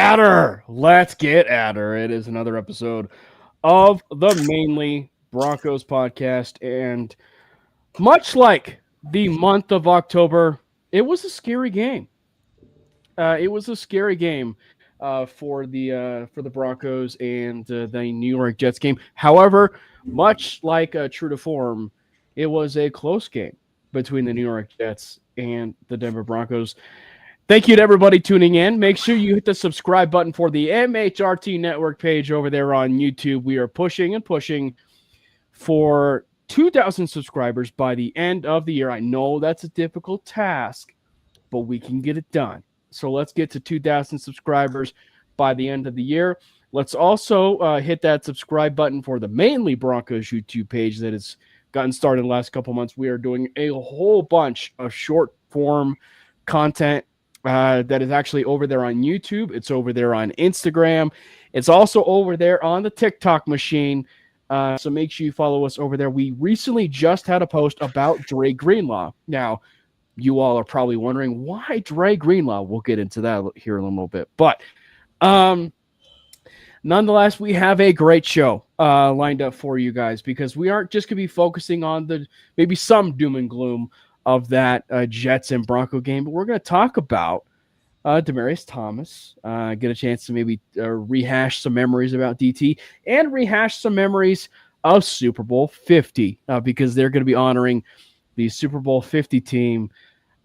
at her. Let's get at her. It is another episode of the Mainly Broncos podcast. And much like the month of October, it was a scary game. It was a scary game for the Broncos and the New York Jets game. However, much like true to form, it was a close game between the New York Jets and the Denver Broncos. Thank you to everybody tuning in. Make sure you hit the subscribe button for the MHRT Network page over there on YouTube. We are pushing and pushing for 2,000 subscribers by the end of the year. I know that's a difficult task, but we can get it done. So let's get to 2,000 subscribers by the end of the year. Let's also hit that subscribe button for the Mainly Broncos YouTube page that has gotten started in the last couple months. We are doing a whole bunch of short form content that is actually over there on YouTube. It's over there on Instagram. It's also over there on the TikTok machine. So make sure you follow us over there. We recently just had a post about Dre Greenlaw. Now, you all are probably wondering why Dre Greenlaw. We'll get into that here in a little bit. But nonetheless, we have a great show lined up for you guys because we aren't just going to be focusing on the maybe some doom and gloom of that Jets and Bronco game, but we're going to talk about Demaryius Thomas, get a chance to maybe rehash some memories about DT and rehash some memories of Super Bowl 50 because they're going to be honoring the Super Bowl 50 team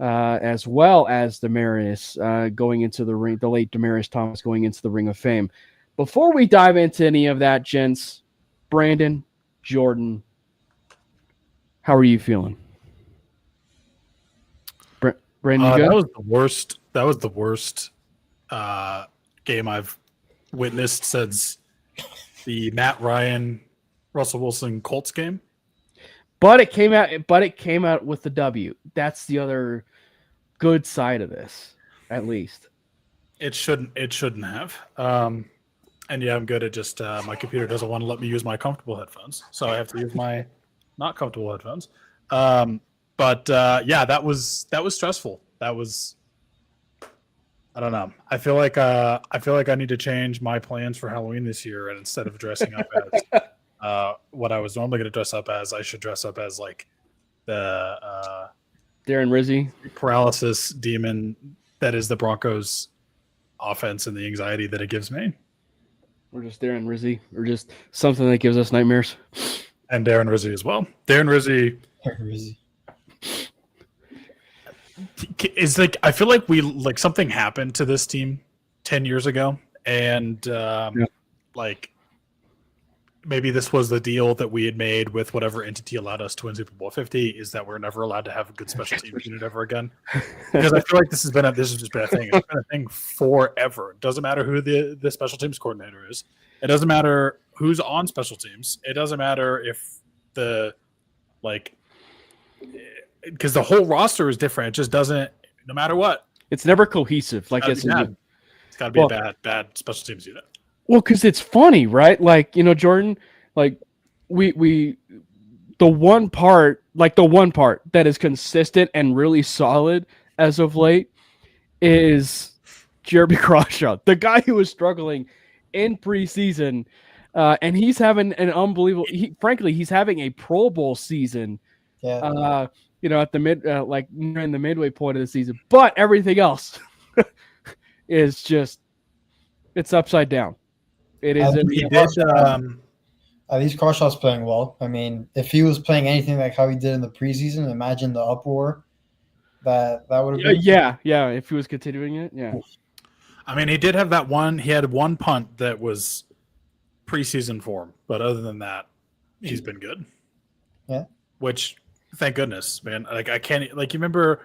as well as Demaryius going into the ring, the late Demaryius Thomas going into the Ring of Fame. Before we dive into any of that, gents, Brandon, Jordan, how are you feeling? Brandon, you good? That was the worst game I've witnessed since the Matt Ryan, Russell Wilson Colts game. But it came out with the W. That's the other good side of this, at least. It shouldn't have. And yeah, I'm good at just my computer doesn't want to let me use my comfortable headphones, so I have to use my not comfortable headphones. But yeah, that was stressful. That was, I don't know. I feel like I need to change my plans for Halloween this year, and instead of dressing up as what I was normally going to dress up as, I should dress up as like the Darren Rizzi paralysis demon that is the Broncos offense and the anxiety that it gives me. Or just Darren Rizzi, or just something that gives us nightmares. And Darren Rizzi as well. Darren Rizzi is like, I feel like something happened to this team 10 years ago, and like maybe this was the deal that we had made with whatever entity allowed us to win Super Bowl 50, is that we're never allowed to have a good special teams unit ever again. Because I feel like this has just been a thing. It's been a thing forever. It doesn't matter who the special teams coordinator is. It doesn't matter who's on special teams. It doesn't matter if because the whole roster is different. It just doesn't, no matter what. It's never cohesive. Like it's got to be a bad special teams unit. Well, because it's funny, right? Like, Jordan, like the one part that is consistent and really solid as of late is Jeremy Crawshaw, the guy who was struggling in preseason, and he's having an unbelievable. Frankly, he's having a Pro Bowl season. Yeah. At the in the midway point of the season, but everything else is just it's upside down. It is. At least Carshaw's playing well. I mean, if he was playing anything like how he did in the preseason, imagine the uproar that would have been. Yeah. If he was continuing it, yeah. I mean, he did have that one. He had one punt that was preseason form, but other than that, he's been good. Yeah. Which, thank goodness, man. Like, I can't. Like, you remember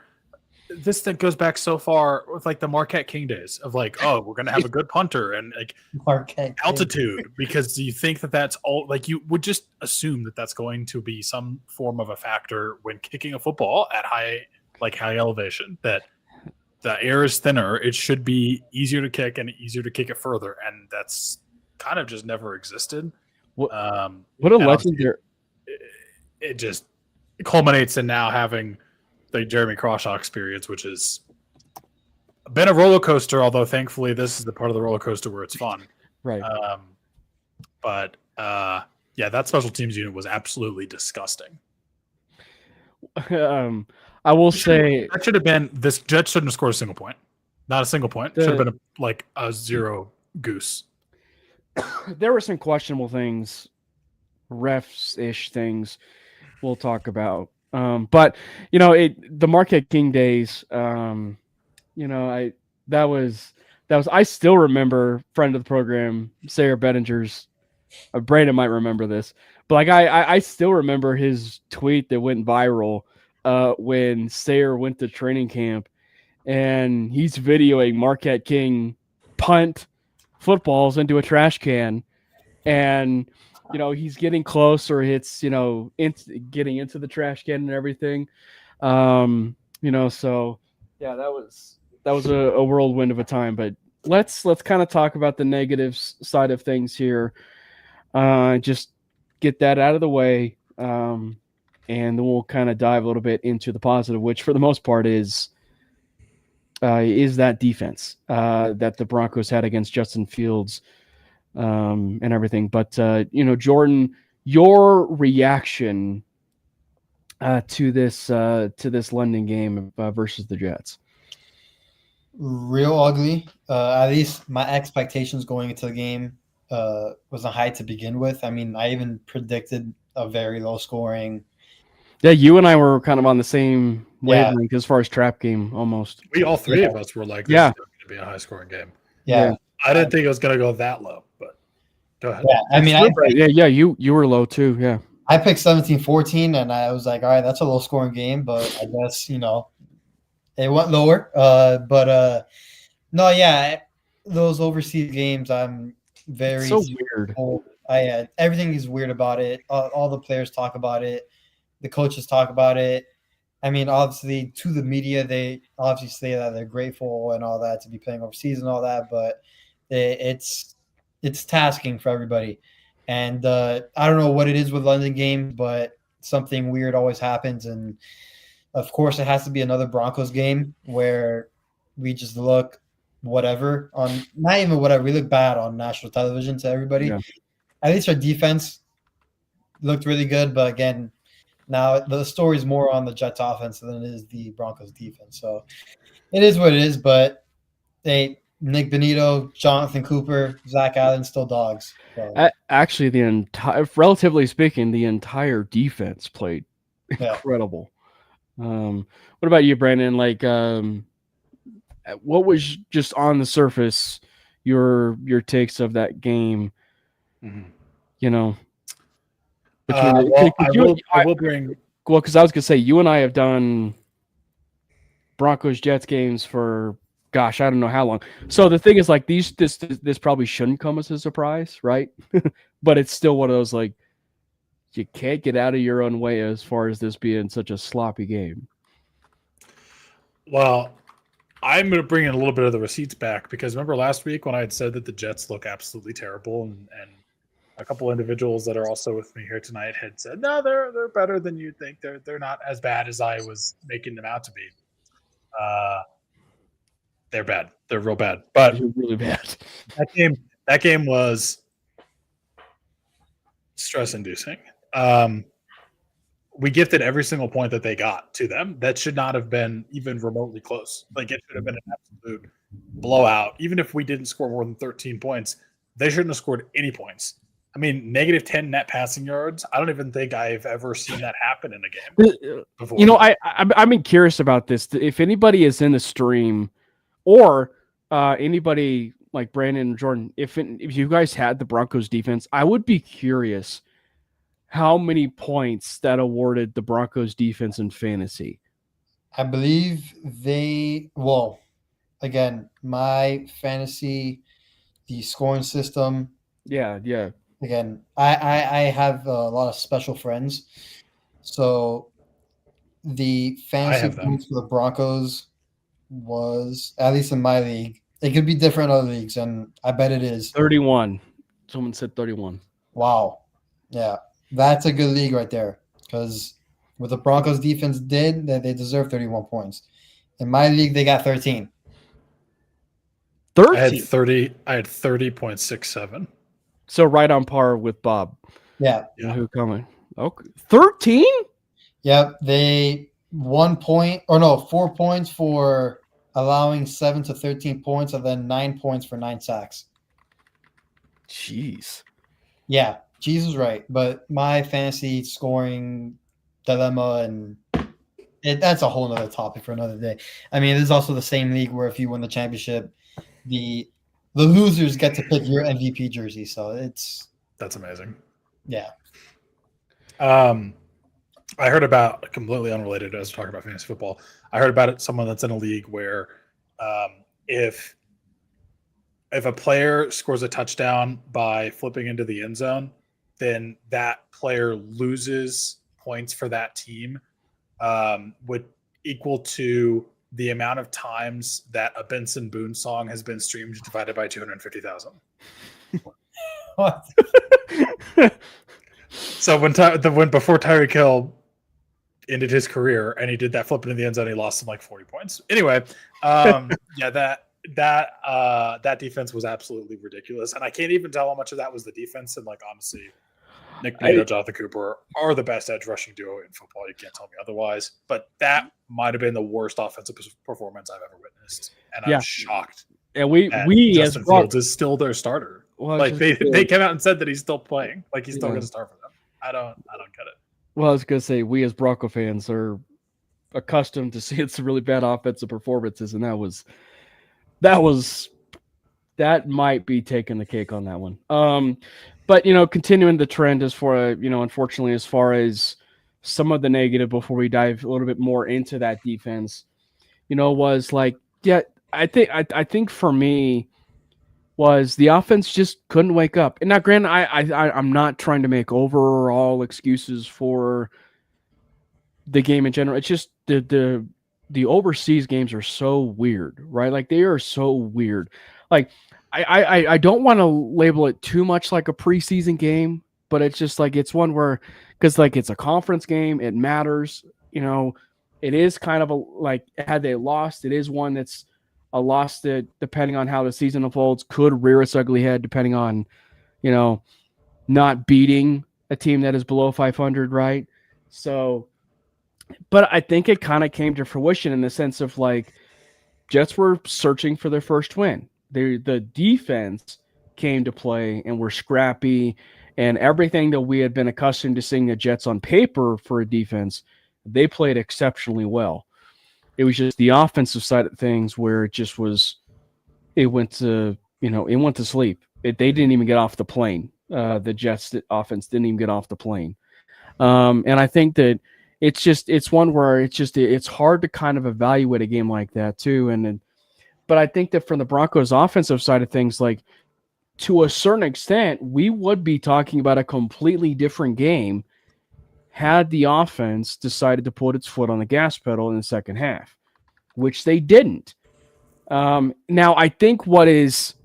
this thing goes back so far with like the Marquette King days of like, oh, we're gonna have a good punter and like Marquette altitude King. Because you think that's all. Like, you would just assume that that's going to be some form of a factor when kicking a football at high elevation. That the air is thinner, it should be easier to kick and easier to kick it further, and that's kind of just never existed. What a legendary! It just culminates in now having the Jeremy Crawshaw experience, which is been a roller coaster, although thankfully this is the part of the roller coaster where it's fun. Right. But that special teams unit was absolutely disgusting. I will say that should have been this. Jets shouldn't have scored a single point. Not a single point. Should have been a zero goose. There were some questionable things, refs-ish things we'll talk about. But the Marquette King days, I still remember friend of the program, Sarah Bettinger's. Brandon might remember this, but I still remember his tweet that went viral when Sayer went to training camp, and he's videoing Marquette King punt footballs into a trash can, and he's getting close, or it's getting into the trash can and everything. So yeah, that was a whirlwind of a time. But let's kind of talk about the negative side of things here. Just get that out of the way, and then we'll kind of dive a little bit into the positive, which for the most part is that defense that the Broncos had against Justin Fields and everything. But Jordan, your reaction to this London game versus the Jets? Real ugly. At least my expectations going into the game wasn't high to begin with. I mean, I even predicted a very low scoring. Yeah, you and I were kind of on the same wavelength as far as trap game almost. We all three of us were like, this is going to be a high scoring game. Yeah. I didn't think it was going to go that low, but go ahead. Yeah, I mean, you were low too. Yeah. I picked 17-14, and I was like, all right, that's a low scoring game, but I guess, it went lower. Those overseas games, I'm very so weird. Everything is weird about it. All the players talk about it. The coaches talk about it. I mean, obviously, to the media, they obviously say that they're grateful and all that to be playing overseas and all that, but it's tasking for everybody. And I don't know what it is with London games, but something weird always happens. And, of course, it has to be another Broncos game where we just look whatever on – not even whatever. We look bad on national television to everybody. Yeah. At least our defense looked really good, but, again – now, the story is more on the Jets offense than it is the Broncos defense. So it is what it is, but Nick Benito, Jonathan Cooper, Zach Allen, still dogs. So. Actually, relatively speaking, the entire defense played incredible. What about you, Brandon? Like, what was just on the surface your takes of that game? Mm-hmm. I will bring. Well, because I was gonna say you and I have done Broncos Jets games for I don't know how long. So the thing is, like this probably shouldn't come as a surprise, right? But it's still one of those like you can't get out of your own way as far as this being such a sloppy game. Well, I'm going to bring in a little bit of the receipts back because remember last week when I had said that the Jets look absolutely terrible and a couple individuals that are also with me here tonight had said, no, they're better than you'd think. They're not as bad as I was making them out to be. They're bad. They're real bad. But they're really bad. That game was stress-inducing. We gifted every single point that they got to them. That should not have been even remotely close. Like it should have been an absolute blowout. Even if we didn't score more than 13 points, they shouldn't have scored any points. I mean, -10 net passing yards. I don't even think I've ever seen that happen in a game before. I'm curious about this. If anybody is in the stream, or anybody like Brandon and Jordan, if you guys had the Broncos defense, I would be curious how many points that awarded the Broncos defense in fantasy. I believe again, my fantasy, the scoring system. Yeah. Again, I have a lot of special friends, so the fantasy points for the Broncos was, at least in my league, it could be different in other leagues, and I bet it is 31. Someone said 31. Wow, yeah, that's a good league right there. Because what the Broncos defense did, that they deserve 31 points. In my league, they got 13. I had 13. 30.67. So right on par with Bob. Yeah. Who coming? Okay. 13? Yep. They 4 points for allowing 7 to 13 points, and then 9 points for 9 sacks. Jeez. Yeah, Cheese is right. But my fantasy scoring dilemma, and that's a whole nother topic for another day. I mean, there's also the same league where if you win the championship, the losers get to pick your MVP jersey. So that's amazing. Yeah. I heard about, completely unrelated as we're talking about fantasy football, I heard about someone that's in a league where if a player scores a touchdown by flipping into the end zone, then that player loses points for that team, would equal to the amount of times that a Benson Boone song has been streamed divided by 250,000. What? So when before Tyreek Hill ended his career and he did that flip into the end zone, he lost him like 40 points. Anyway, yeah, that defense was absolutely ridiculous, and I can't even tell how much of that was the defense. And like honestly, Nick Pineda, Jonathan Cooper are the best edge rushing duo in football. You can't tell me otherwise. But that might have been the worst offensive performance I've ever witnessed, and I'm shocked. And we Justin Fields is still their starter. Well, like they came out and said that he's still playing. Like he's still going to start for them. I don't get it. Well, I was going to say we as Bronco fans are accustomed to seeing some really bad offensive performances, and that might be taking the cake on that one. But continuing the trend as far unfortunately, as far as some of the negative before we dive a little bit more into that defense, was like, yeah, I think for me was the offense just couldn't wake up. And now, granted, I'm not trying to make overall excuses for the game in general. It's just the overseas games are so weird, right? Like they are so weird. Like I don't want to label it too much like a preseason game, but it's just like it's one where, because like it's a conference game, it matters. It is kind of like had they lost, it is one that's a loss that, depending on how the season unfolds, could rear its ugly head depending on, not beating a team that is below 500, right? So, but I think it kind of came to fruition in the sense of like Jets were searching for their first win. The defense came to play and were scrappy, and everything that we had been accustomed to seeing the Jets on paper for a defense, they played exceptionally well. It was just the offensive side of things where it went to sleep. They didn't even get off the plane. The Jets offense didn't even get off the plane. And I think that it's one where it's hard to kind of evaluate a game like that too. But I think that from the Broncos offensive side of things, like to a certain extent, we would be talking about a completely different game had the offense decided to put its foot on the gas pedal in the second half, which they didn't. Now, I think this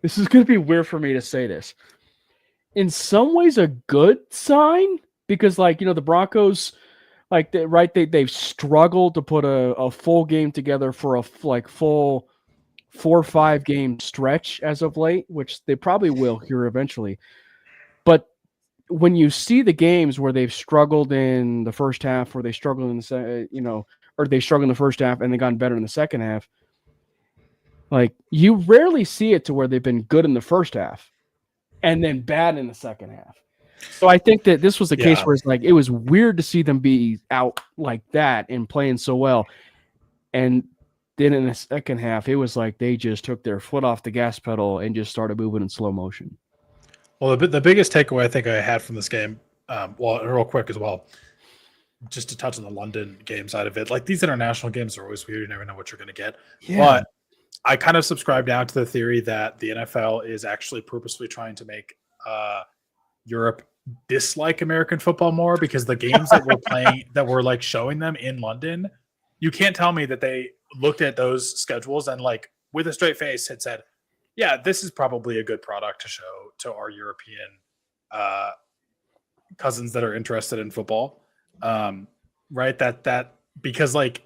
is going to be weird for me to say this. In some ways, a good sign, because the Broncos, they've struggled to put a full game together for a full 4 or 5 game stretch as of late, which they probably will here eventually. But when you see the games where they've struggled in the first half, or they struggled in they struggled in the first half and they gotten better in the second half, like you rarely see it to where they've been good in the first half and then bad in the second half. So I think that this was a case where it's like it was weird to see them be out like that and playing so well. And then in the second half, it was like they just took their foot off the gas pedal and just started moving in slow motion. Well, the biggest takeaway I think I had from this game, real quick as well, just to touch on the London game side of it, like these international games are always weird. You never know what you're going to get. Yeah. But I kind of subscribe now to the theory that the NFL is actually purposely trying to make Europe dislike American football more, because the games that we're playing, that we're like showing them in London, you can't tell me that they looked at those schedules and like with a straight face had said, yeah, this is probably a good product to show to our European cousins that are interested in football. Right. That because like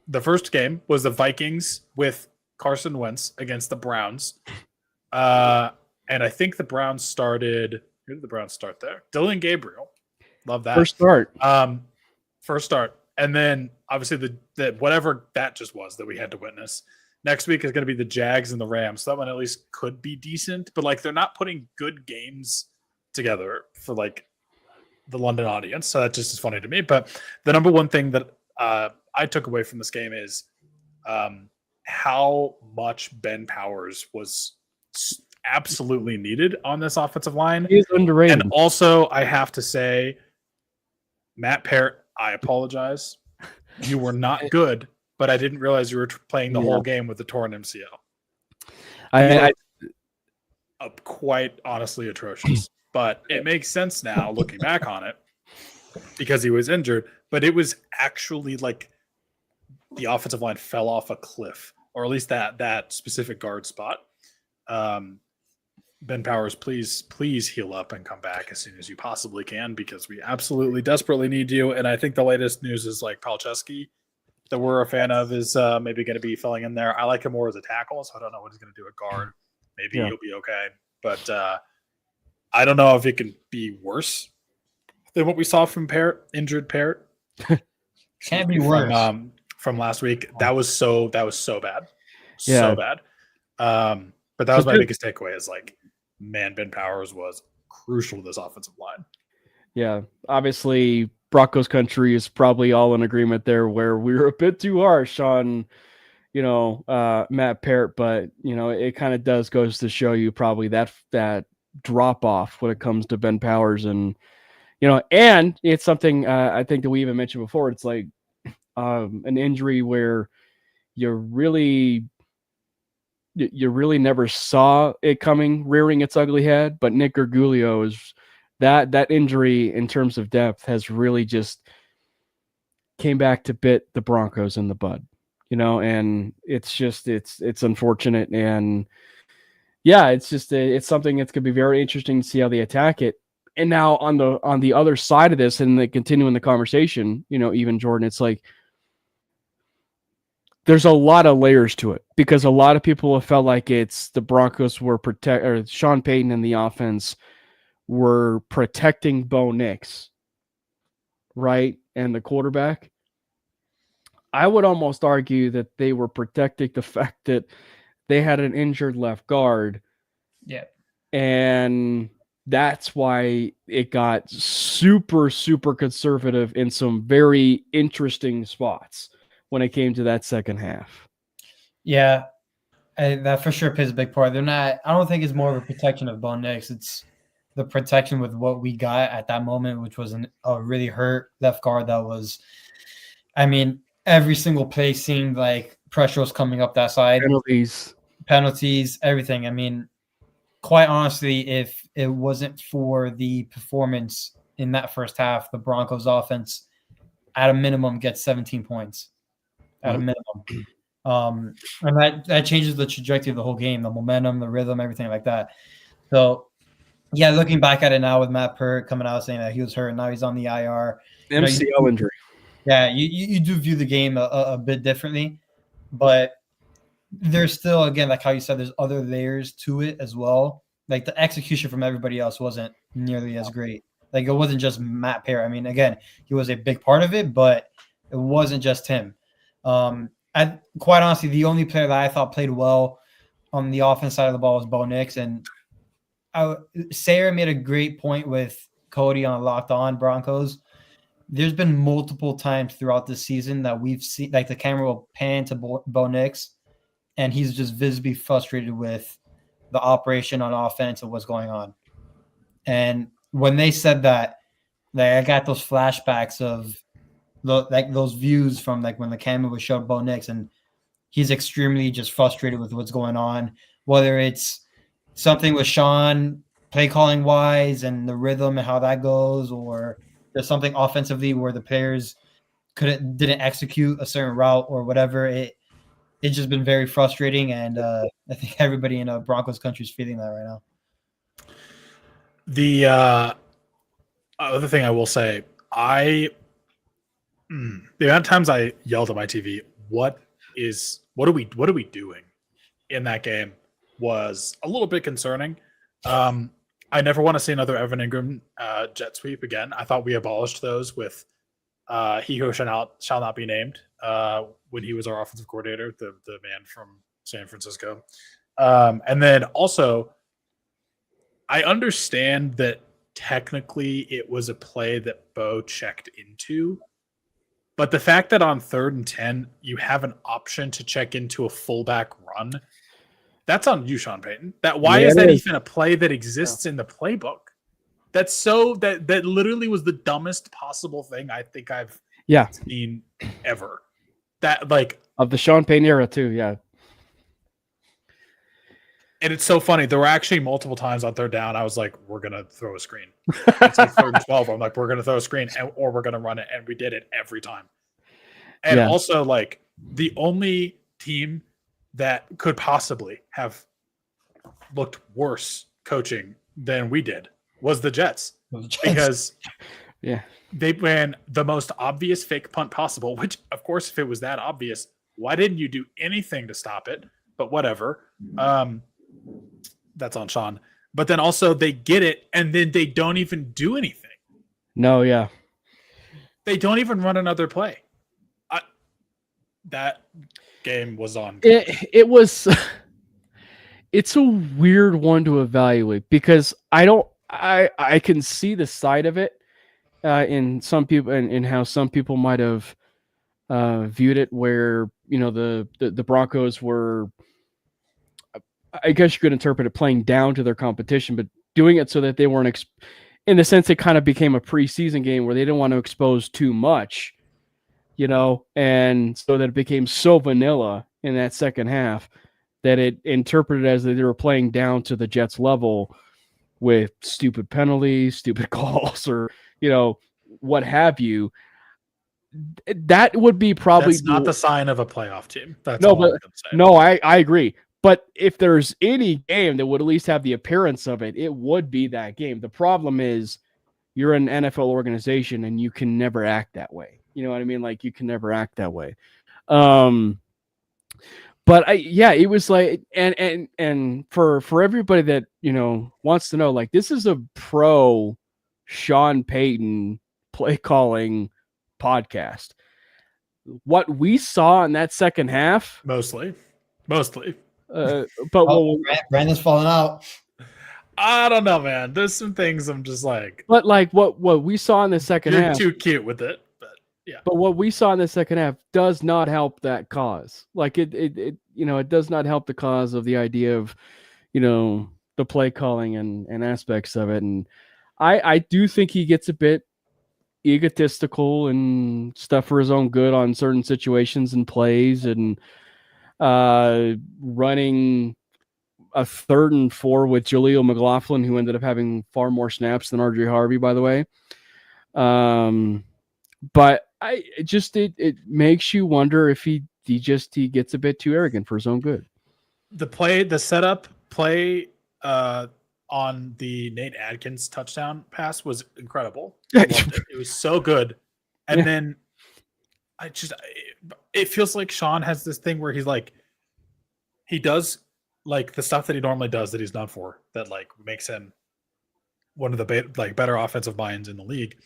the first game was the Vikings with Carson Wentz against the Browns. And I think the Browns started. Who did the Browns start there? Dylan Gabriel. Love that. First start. First start. And then obviously the whatever that just was that we had to witness. Next week is going to be the Jags and the Rams. So that one at least could be decent, but like they're not putting good games together for like the London audience. So that just is funny to me. But the number one thing that I took away from this game is how much Ben Powers was absolutely needed on this offensive line. He's underrated. And also, I have to say, Matt Parrott, I apologize. You were not good, but I didn't realize you were playing the whole game with the torn MCL. I Quite honestly atrocious. But it makes sense now looking back on it because he was injured. But it was actually like the offensive line fell off a cliff, or at least that specific guard spot. Ben Powers, please heal up and come back as soon as you possibly can, because we absolutely desperately need you. And I think the latest news is like Palczewski, that we're a fan of, is maybe going to be filling in there. I like him more as a tackle, so I don't know what he's going to do at guard. Maybe he'll be okay, but I don't know if it can be worse than what we saw from Parrott, injured Parrott. Can't be worse. From last week. That was so bad, Yeah. so bad. But that was my biggest takeaway. Is like, man, Ben Powers was crucial to this offensive line. Yeah, obviously Broncos country is probably all in agreement there, where we were a bit too harsh on, Matt Parrott, but it kind of goes to show you probably that drop off when it comes to Ben Powers, and and it's something I think that we even mentioned before. It's like an injury where you really never saw it coming, rearing its ugly head. But Nick Gargiulo is that injury in terms of depth has really just came back to bit the Broncos in the bud, and it's unfortunate. And yeah, it's something that's going to be very interesting to see how they attack it. And now on the other side of this, and continuing the conversation, even Jordan, it's like, there's a lot of layers to it, because a lot of people have felt like it's the Broncos were or Sean Payton and the offense were protecting Bo Nix, right? And the quarterback. I would almost argue that they were protecting the fact that they had an injured left guard. Yeah. And that's why it got super, super conservative in some very interesting spots when it came to that second half. Yeah, that for sure plays a big part. I don't think it's more of a protection of Bo Nix. It's the protection with what we got at that moment, which was a really hurt left guard that was, every single play seemed like pressure was coming up that side. Penalties, everything. Quite honestly, if it wasn't for the performance in that first half, the Broncos offense at a minimum gets 17 points. At a minimum. And that changes the trajectory of the whole game, the momentum, the rhythm, everything like that. So, yeah, looking back at it now with Matt Parrott coming out saying that he was hurt and now he's on the IR. MCL injury. Yeah, you do view the game a bit differently. But there's still, again, like how you said, there's other layers to it as well. Like the execution from everybody else wasn't nearly as great. Like it wasn't just Matt Parrott. Again, he was a big part of it, but it wasn't just him. Quite honestly, the only player that I thought played well on the offense side of the ball was Bo Nix, and Sarah made a great point with Cody on Locked On Broncos. There's been multiple times throughout the season that we've seen, like the camera will pan to Bo Nix, and he's just visibly frustrated with the operation on offense and what's going on. And when they said that, I got those flashbacks of those views from like when the camera was showed Bo Nix, and he's extremely just frustrated with what's going on, whether it's something with Sean play calling wise and the rhythm and how that goes, or there's something offensively where the players didn't execute a certain route or whatever. It's just been very frustrating, and I think everybody in Broncos country is feeling that right now. The other thing I will say, the amount of times I yelled at my TV, what are we doing? in that game was a little bit concerning. I never want to see another Evan Ingram jet sweep again. I thought we abolished those with he who shall not be named when he was our offensive coordinator, the man from San Francisco. And then also, I understand that technically it was a play that Bo checked into, but the fact that on 3rd and 10 you have an option to check into a fullback run, that's on you, Sean Payton. Why is that even a play that exists in the playbook? That's so that literally was the dumbest possible thing I think I've seen ever. That like of the Sean Payton era too, yeah. And it's so funny. There were actually multiple times on 3rd down I was like, we're gonna throw a screen. It's like 3rd and 12. I'm like, we're gonna throw a screen or we're gonna run it, and we did it every time. And also, like, the only team that could possibly have looked worse coaching than we did was the Jets. Because they ran the most obvious fake punt possible, which, of course, if it was that obvious, why didn't you do anything to stop it? But whatever. That's on Sean. But then also they get it, and then they don't even do anything. No, yeah. They don't even run another play. That game was on. It was. It's a weird one to evaluate because I can see the side of it in some people and how some people might have viewed it, where the Broncos were, I guess you could interpret it, playing down to their competition, but doing it so that they weren't in the sense it kind of became a preseason game where they didn't want to expose too much, and so that it became so vanilla in that second half that it interpreted as that they were playing down to the Jets level with stupid penalties, stupid calls, or, what have you. That would be probably not the sign of a playoff team. That's I agree. But if there's any game that would at least have the appearance of it, it would be that game. The problem is you're an NFL organization and you can never act that way. You know what I mean? Like, you can never act that way. But it was like, and for everybody that, wants to know, like, this is a pro Sean Payton play calling podcast. What we saw in that second half, mostly. But Brandon's falling out. I don't know, man. There's some things I'm just like. But like what we saw in the second half, you're too cute with it. But yeah. But what we saw in the second half does not help that cause. Like it does not help the cause of the idea of, the play calling and aspects of it. And I do think he gets a bit egotistical and stuff for his own good on certain situations and plays, and running a 3rd and 4 with Jaleel McLaughlin, who ended up having far more snaps than RJ Harvey, by the way. But it makes you wonder if he gets a bit too arrogant for his own good. The setup play on the Nate Adkins touchdown pass was incredible. It was so good. And then it feels like Sean has this thing where he's like, he does like the stuff that he normally does that he's known for, that like makes him one of the better offensive minds in the league.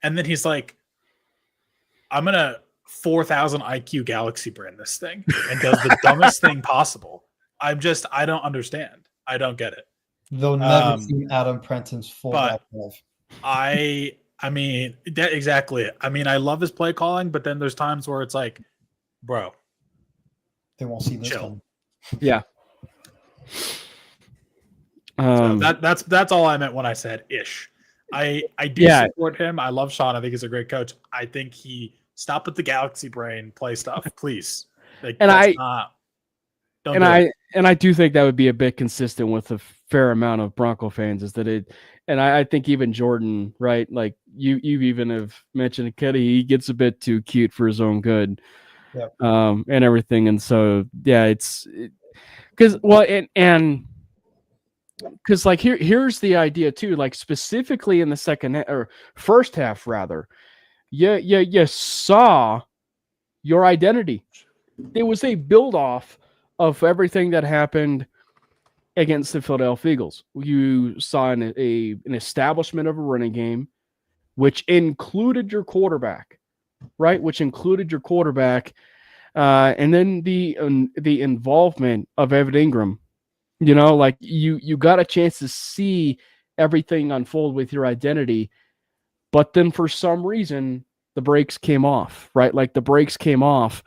And then he's like, I'm going to 4,000 IQ Galaxy brand this thing, and does the dumbest thing possible. I don't understand. I don't get it. They'll never see Adam Prenton's fullback move. I mean, that exactly. I mean, I love his play calling, but then there's times where it's like, bro, they won't see this chill. coming. Yeah. So that's all I meant when I said ish. I do support him. I love Sean. I think he's a great coach. I think he stop with the Galaxy brain play stuff, please. Like, I do think that would be a bit consistent with a fair amount of Bronco fans, is that it, and I think even Jordan, right? Like you even have mentioned Keddy, he gets a bit too cute for his own good, and everything. And so, it's because because like here's the idea too, like specifically in the second or first half rather, you saw your identity. There was a build off of everything that happened against the Philadelphia Eagles. You saw an establishment of a running game, which included your quarterback, right? Which included your quarterback, and then the involvement of Evan Ingram. You know, like you got a chance to see everything unfold with your identity, but then for some reason the brakes came off, right? Like the brakes came off,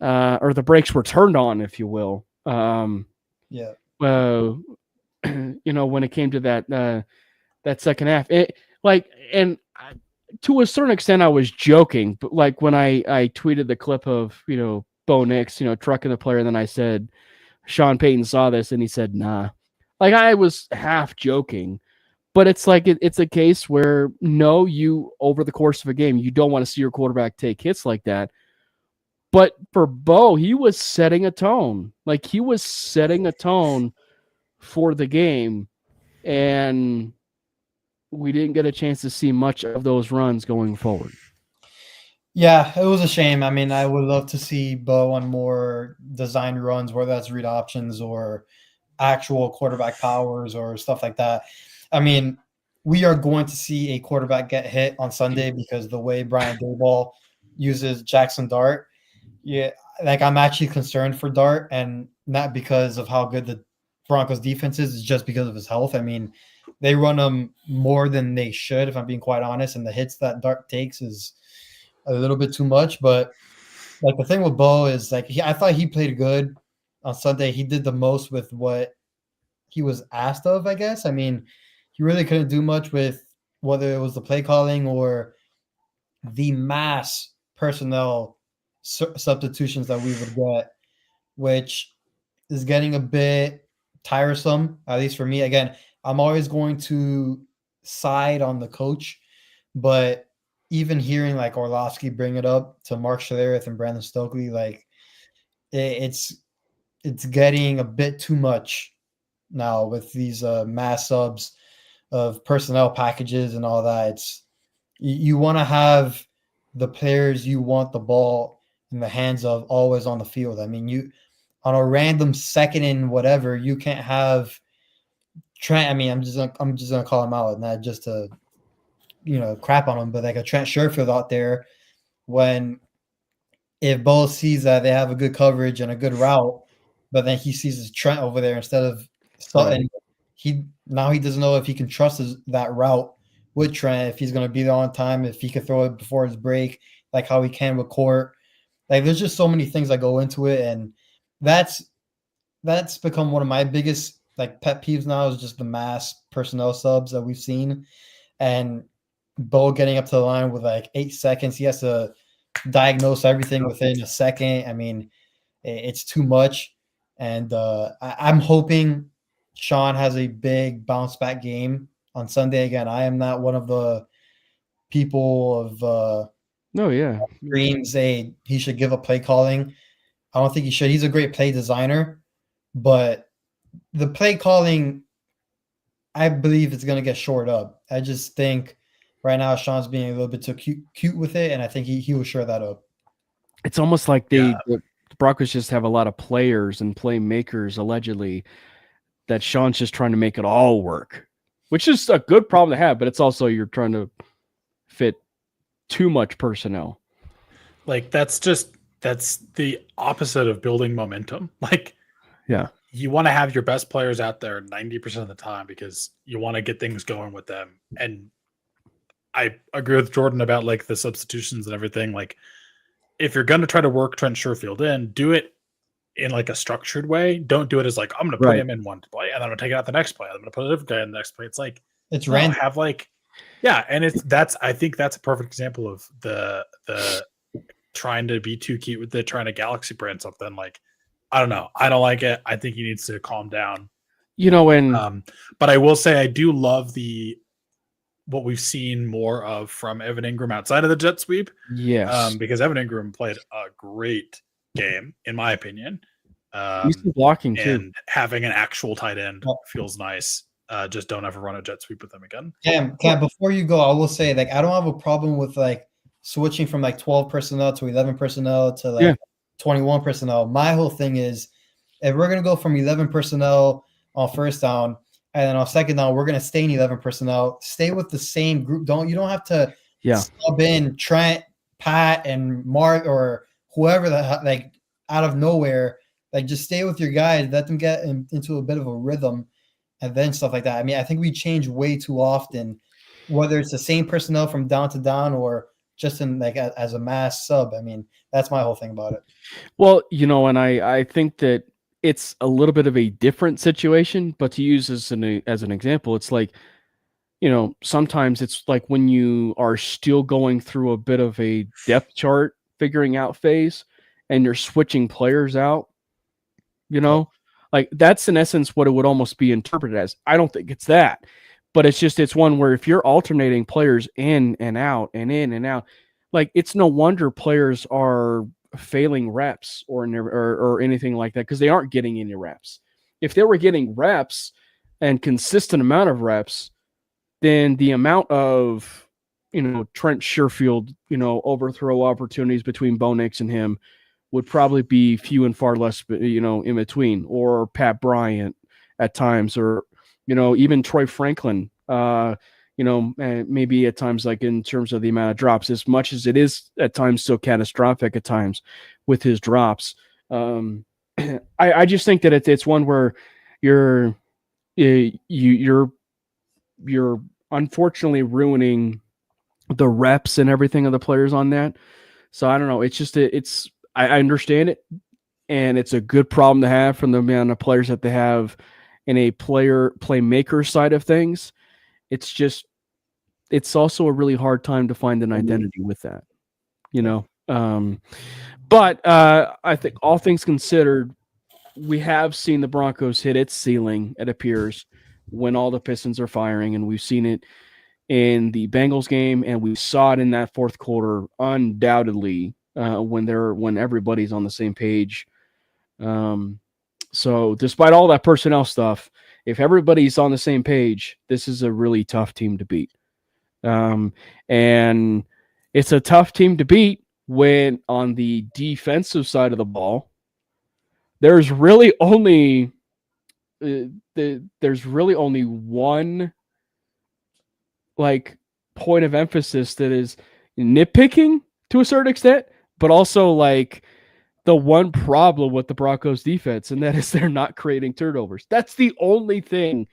or the brakes were turned on, if you will. Yeah. You know, when it came to that second half, and to a certain extent, I was joking, but like when I tweeted the clip of, you know, Bo Nix, you know, trucking the player, and then I said, Sean Payton saw this and he said, nah. Like I was half joking, but it's like it's a case where no, you over the course of a game, you don't want to see your quarterback take hits like that. But for Bo, he was setting a tone. Like he was setting a tone for the game, and we didn't get a chance to see much of those runs going forward. Yeah, it was a shame. I mean, I would love to see Bo on more design runs, whether that's read options or actual quarterback powers or stuff like that. I mean, we are going to see a quarterback get hit on Sunday because the way Brian Daboll uses Jackson Dart. Yeah, like I'm actually concerned for Dart, and not because of how good the Broncos defense is, it's just because of his health. I mean, they run him more than they should, if I'm being quite honest, and the hits that Dart takes is a little bit too much. But like the thing with Bo is like I thought he played good on Sunday. He did the most with what he was asked of, I guess. I mean, he really couldn't do much with whether it was the play calling or the mass personnel substitutions that we would get, which is getting a bit tiresome, at least for me. Again, I'm always going to side on the coach, but even hearing like Orlovsky bring it up to Mark Schlereth and Brandon Stokely, like it's getting a bit too much now with these mass subs of personnel packages and all that. It's you want to have the players you want the ball in the hands of always on the field. I mean, you on a random second and whatever, you can't have Trent. I mean, I'm just gonna call him out, not just to crap on him, but like a Trent Sherfield out there when if Bo sees that they have a good coverage and a good route, but then he sees his Trent over there instead of Sutton, he doesn't know if he can trust that route with Trent, if he's going to be there on time, if he can throw it before his break, like how he can with Court. Like there's just so many things that go into it, and that's become one of my biggest like pet peeves now is just the mass personnel subs that we've seen, and Bo getting up to the line with like 8 seconds. He has to diagnose everything within a second. I mean, it's too much. And I'm hoping Sean has a big bounce back game on Sunday. Again, I am not one of the people of dreams say he should give up play calling. I don't think he should. He's a great play designer, but the play calling, I believe it's going to get shored up. I just think right now Sean's being a little bit too cute with it, and I think he will shore that up. It's almost like the Broncos just have a lot of players and playmakers, allegedly, that Sean's just trying to make it all work, which is a good problem to have, but it's also you're trying to fit too much personnel. Like that's the opposite of building momentum. Like, yeah, you want to have your best players out there 90% of the time because you want to get things going with them. And I agree with Jordan about like the substitutions and everything. Like, if you're going to try to work Trent Sherfield in, do it in like a structured way. Don't do it as like, I'm going to put him in one play and then I'm going to take it out the next play. I'm going to put a different guy in the next play. It's like, it's random. Have like, and I think that's a perfect example of the trying to be too cute with it, trying to galaxy brand something. Like, I don't know. I don't like it. I think he needs to calm down. But I will say I do love what we've seen more of from Evan Ingram outside of the jet sweep. Yes. Because Evan Ingram played a great game, in my opinion. He's blocking too. And having an actual tight end feels nice. Just don't ever run a jet sweep with them again. Cam, before you go, I will say, like, I don't have a problem with like switching from like 12 personnel to 11 personnel to like 21 personnel. My whole thing is if we're gonna go from 11 personnel on first down, and then on second down we're gonna stay in 11 personnel, stay with the same group. You don't have to sub in Trent, Pat, and Mark or whoever like out of nowhere. Like just stay with your guys, let them get into a bit of a rhythm, and then stuff like that. I mean, I think we change way too often, whether it's the same personnel from down to down or just in like as a mass sub. I mean, that's my whole thing about it. Well, and I think that it's a little bit of a different situation, but to use as an example, it's like, sometimes it's like when you are still going through a bit of a depth chart figuring out phase and you're switching players out, like that's in essence what it would almost be interpreted as. I don't think it's that, but it's one where if you're alternating players in and out and in and out, like it's no wonder players are failing reps or anything like that, because they aren't getting any reps. If they were getting reps and consistent amount of reps, then the amount of Trent Sherfield overthrow opportunities between Bo Nix and him would probably be few and far less in between, or Pat Bryant at times, or even Troy Franklin, maybe at times, like in terms of the amount of drops, as much as it is at times so catastrophic at times with his drops. I just think that it's one where you're unfortunately ruining the reps and everything of the players on that. So I don't know. It's just I understand it, and it's a good problem to have from the amount of players that they have in a playmaker side of things. It's also a really hard time to find an identity with that, But I think all things considered, we have seen the Broncos hit its ceiling, it appears, when all the Pistons are firing, and we've seen it in the Bengals game, and we saw it in that fourth quarter undoubtedly when everybody's on the same page. So despite all that personnel stuff, if everybody's on the same page, this is a really tough team to beat. And it's a tough team to beat when on the defensive side of the ball, there's really only one like point of emphasis that is nitpicking to a certain extent, but also like the one problem with the Broncos defense, and that is they're not creating turnovers. That's the only thing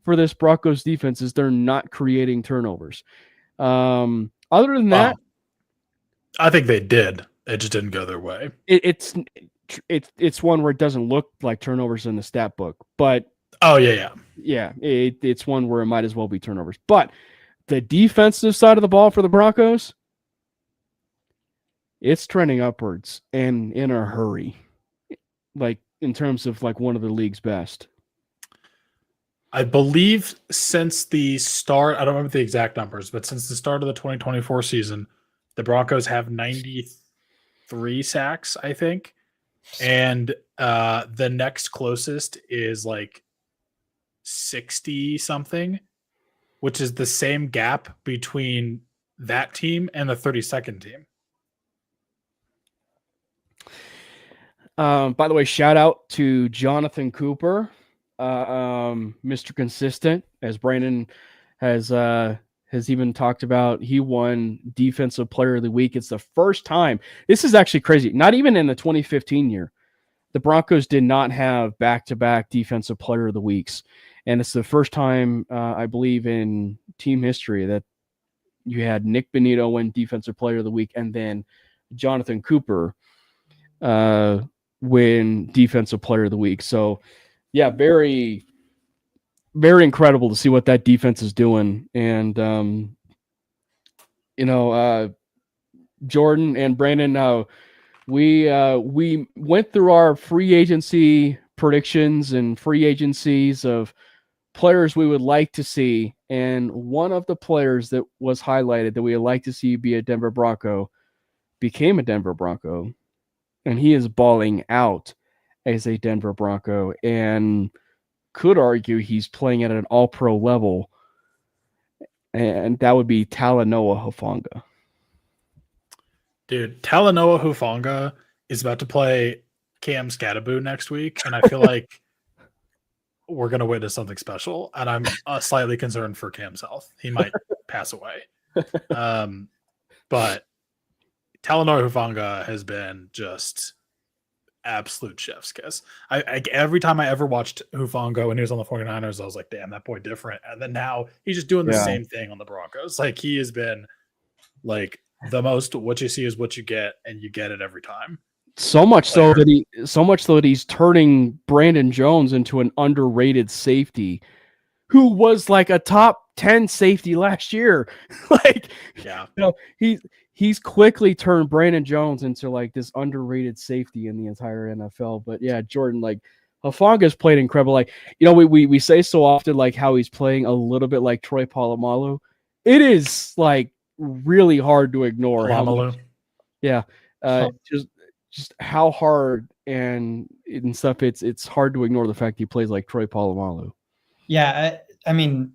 for this Broncos defense, is they're not creating turnovers. Other than that, I think they did. It just didn't go their way. It's one where it doesn't look like turnovers in the stat book, but it's one where it might as well be turnovers. But the defensive side of the ball for the Broncos, it's trending upwards and in a hurry, like in terms of like one of the league's best. I believe since the start, I don't remember the exact numbers, but since the start of the 2024 season, the Broncos have 93 sacks, I think. And the next closest is like 60 something, which is the same gap between that team and the 32nd team. By the way, shout out to Jonathan Cooper, Mr. Consistent, as Brandon has even talked about. He won Defensive Player of the Week. It's the first time. This is actually crazy. Not even in the 2015 year, the Broncos did not have back-to-back Defensive Player of the Weeks. And it's the first time, I believe, in team history that you had Nick Bonito win Defensive Player of the Week, and then Jonathan Cooper win Defensive Player of the Week. So, yeah, very, very incredible to see what that defense is doing. And, Jordan and Brandon, we went through our free agency predictions and free agencies of players we would like to see. And one of the players that was highlighted that we would like to see be a Denver Bronco became a Denver Bronco. And he is balling out as a Denver Bronco, and could argue he's playing at an all-pro level, and that would be Talanoa Hufanga. Dude, Talanoa Hufanga is about to play Cam Scatterboo next week, and I feel like we're going to witness something special, and I'm slightly concerned for Cam's health. He might pass away. But Talanoa Hufanga has been just absolute chef's kiss. I every time I ever watched Hufanga when he was on the 49ers, I was like, damn, that boy different. And then now he's just doing the same thing on the Broncos. Like, he has been like the most what you see is what you get, and you get it every time. So much so that he's turning Brandon Jones into an underrated safety who was like a top 10 safety last year. Like, yeah, he's quickly turned Brandon Jones into like this underrated safety in the entire NFL. But yeah, Jordan, like, Hufanga's played incredible. Like, we say so often like how he's playing a little bit like Troy Polamalu. It is like really hard to ignore. Just how hard and stuff. It's hard to ignore the fact he plays like Troy Polamalu. Yeah, I mean,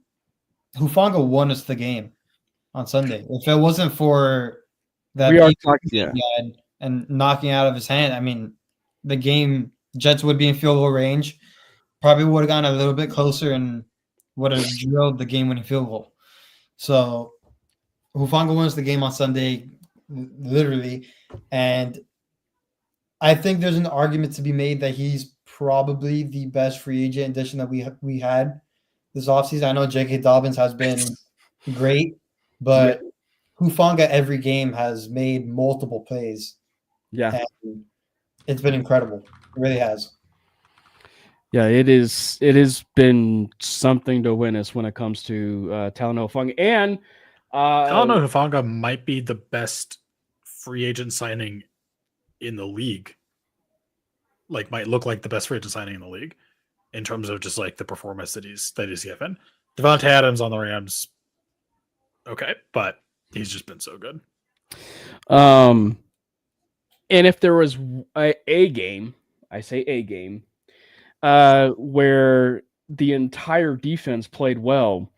Hufanga won us the game on Sunday. If it wasn't for that and knocking out of his hand, I mean, the game, Jets would be in field goal range. Probably would have gone a little bit closer and would have drilled the game-winning field goal. So Hufanga wins the game on Sunday, literally, and I think there's an argument to be made that he's probably the best free agent addition that we had this offseason. I know J.K. Dobbins has been great, but Hufanga every game has made multiple plays. Yeah. And it's been incredible. It really has. Yeah, it has been something to witness when it comes to Talanoa Hufanga. And Talanoa Hufanga might be the best free agent signing in the league. Like, might look like the best free agent signing in the league in terms of just like the performance that he's given. Devontae Adams on the Rams, okay, but he's just been so good. And if there was a game, I say a game, where the entire defense played well,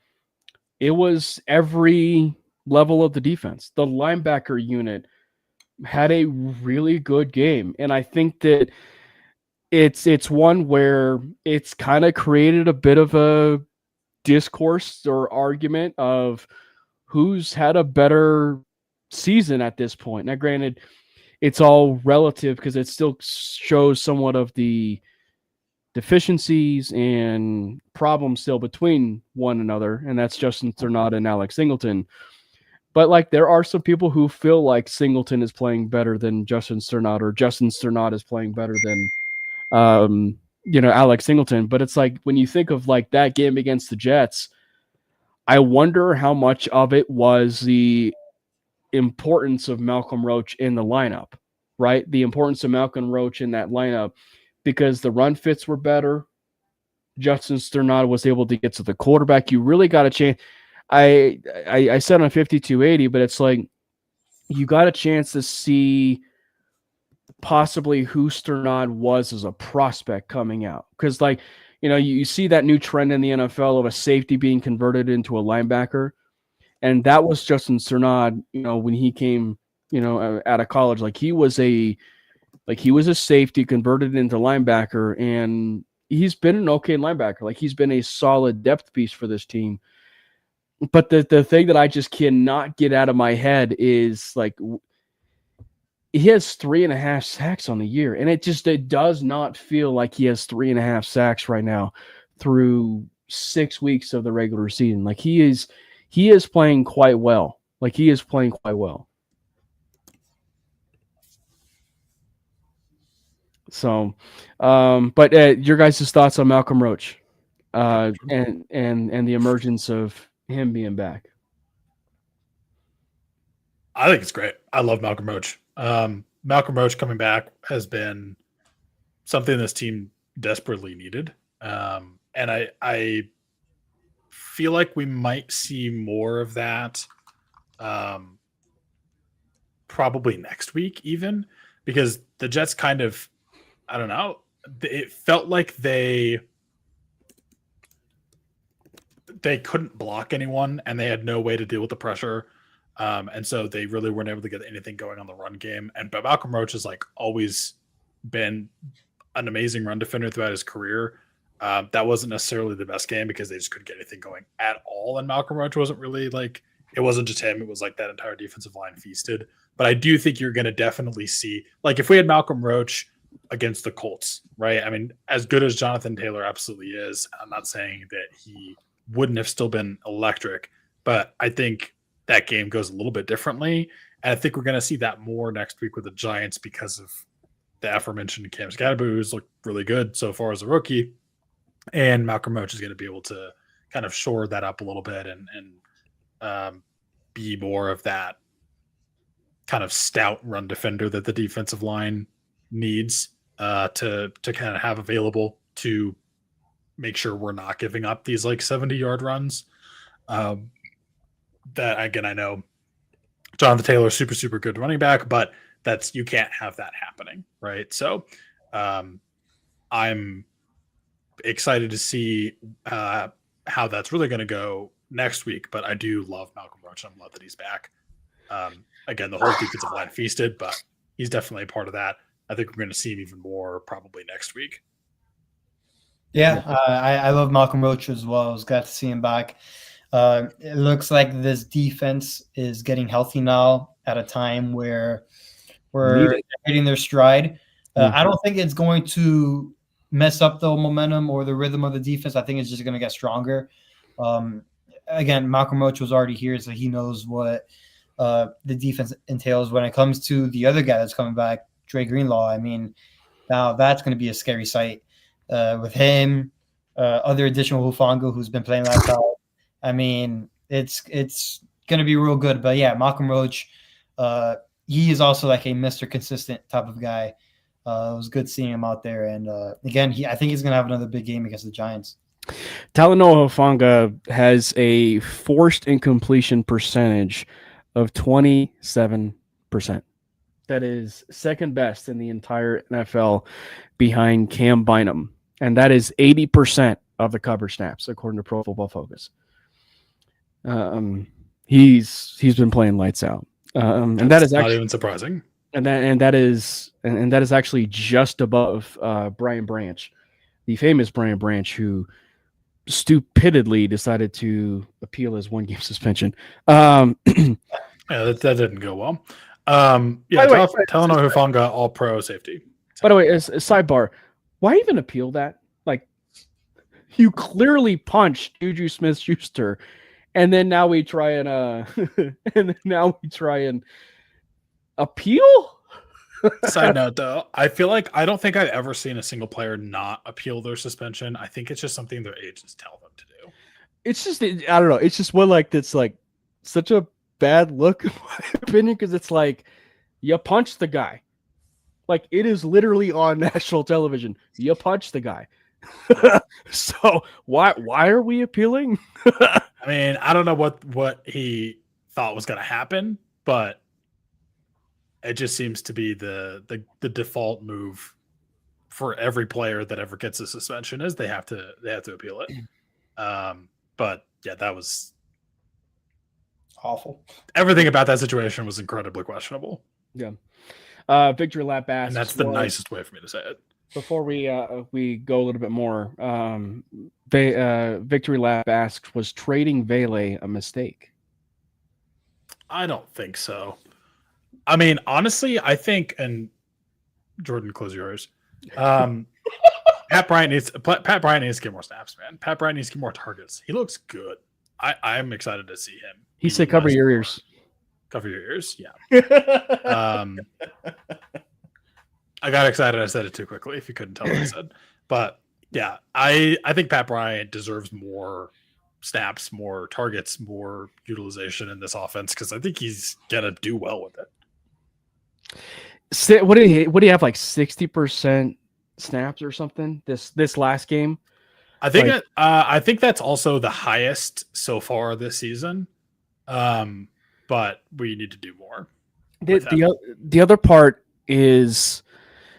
it was every level of the defense. The linebacker unit had a really good game, and I think that it's one where it's kind of created a bit of a discourse or argument of who's had a better season at this point. Now, granted, it's all relative because it still shows somewhat of the deficiencies and problems still between one another, and that's Justin Sternad and Alex Singleton. But like, there are some people who feel like Singleton is playing better than Justin Sternad, or Justin Sternad is playing better than Alex Singleton. But it's like, when you think of like that game against the Jets, I wonder how much of it was the importance of Malcolm Roach in the lineup, right? The importance of Malcolm Roach in that lineup, because the run fits were better. Justin Sternad was able to get to the quarterback. You really got a chance. I said on 5280, but it's like you got a chance to see possibly who Sternad was as a prospect coming out. Because, like, you see that new trend in the NFL of a safety being converted into a linebacker. And that was Justin Sternad, when he came, out of college. Like, he was a safety converted into linebacker, and he's been an okay linebacker. Like, he's been a solid depth piece for this team. But the thing that I just cannot get out of my head is, like, he has 3.5 sacks on the year, and it does not feel like he has 3.5 sacks right now through 6 weeks of the regular season. Like, he is playing quite well. Like, he is playing quite well. So, but your guys' thoughts on Malcolm Roach, and the emergence of him being back? I think it's great. I love Malcolm Roach. Malcolm Roach coming back has been something this team desperately needed. And I feel like we might see more of that probably next week even, because the Jets kind of, I don't know, it felt like they couldn't block anyone and they had no way to deal with the pressure. And so they really weren't able to get anything going on the run game. But Malcolm Roach is like always been an amazing run defender throughout his career. That wasn't necessarily the best game because they just couldn't get anything going at all. And Malcolm Roach wasn't really like, it wasn't just him. It was like that entire defensive line feasted. But I do think you're going to definitely see, like if we had Malcolm Roach against the Colts, right? I mean, as good as Jonathan Taylor absolutely is, I'm not saying that he wouldn't have still been electric, but I think that game goes a little bit differently. And I think we're going to see that more next week with the Giants because of the aforementioned Cam Scadaboo, who's looked really good so far as a rookie. And Malcolm Roach is going to be able to kind of shore that up a little bit and be more of that kind of stout run defender that the defensive line needs to kind of have available to make sure we're not giving up these like 70-yard runs. That again, I know Jonathan Taylor, super, super good running back, but you can't have that happening, right? So I'm excited to see how that's really going to go next week, but I do love Malcolm Roach. I'm glad that he's back. Again, the whole defensive line feasted, but he's definitely a part of that. I think we're going to see him even more probably next week. Yeah, I love Malcolm Roach as well. I was glad to see him back. It looks like this defense is getting healthy now at a time where we're hitting their stride. I don't think it's going to mess up the momentum or the rhythm of the defense. I think it's just going to get stronger. Again, Malcolm Roach was already here, so he knows what the defense entails. When it comes to the other guy that's coming back, Dre Greenlaw, I mean, now that's going to be a scary sight with him. Other additional Hufanga, who's been playing last time. I mean, it's going to be real good. But yeah, Malcolm Roach, he is also like a Mr. Consistent type of guy. It was good seeing him out there. And again, I think he's going to have another big game against the Giants. Talanoa Hufanga has a forced incompletion percentage of 27%. That is second best in the entire NFL behind Cam Bynum. And that is 80% of the coverage snaps, according to Pro Football Focus. He's been playing lights out. And that is actually not even surprising. And that is actually just above Brian Branch, the famous Brian Branch, who stupidly decided to appeal his 1-game suspension. Yeah, that didn't go well. Yeah, Talanoa Hufanga, all pro safety. By the way, as a sidebar, why even appeal that? Like, you clearly punched Juju Smith-Schuster, and then now we try and appeal. Side note, though, I feel like I don't think I've ever seen a single player not appeal their suspension. I think it's just something their agents tell them to do. It's just, I don't know. It's just one like that's like such a bad look, in my opinion, because it's like you punched the guy. Like, it is literally on national television. You punched the guy. So why are we appealing? I mean, I don't know what he thought was going to happen, but it just seems to be the default move for every player that ever gets a suspension is they have to appeal it. But yeah, that was awful. Everything about that situation was incredibly questionable. Yeah. Victory Lap asks, and that's the nicest way for me to say it. Before we go a little bit more, Victory Lap asks, was trading Vele a mistake? I don't think so. I mean, honestly, I think, and Jordan, close yours. Pat Bryant needs to get more snaps, man. Pat Bryant needs to get more targets. He looks good. I'm excited to see him. He said, "Cover your ears." Cover your ears. Yeah. I got excited. I said it too quickly. If you couldn't tell what I said, but yeah, I think Pat Bryant deserves more snaps, more targets, more utilization in this offense because I think he's gonna do well with it. What did he have, like 60% snaps or something this last game? I think I think that's also the highest so far this season. But we need to do more. The other part is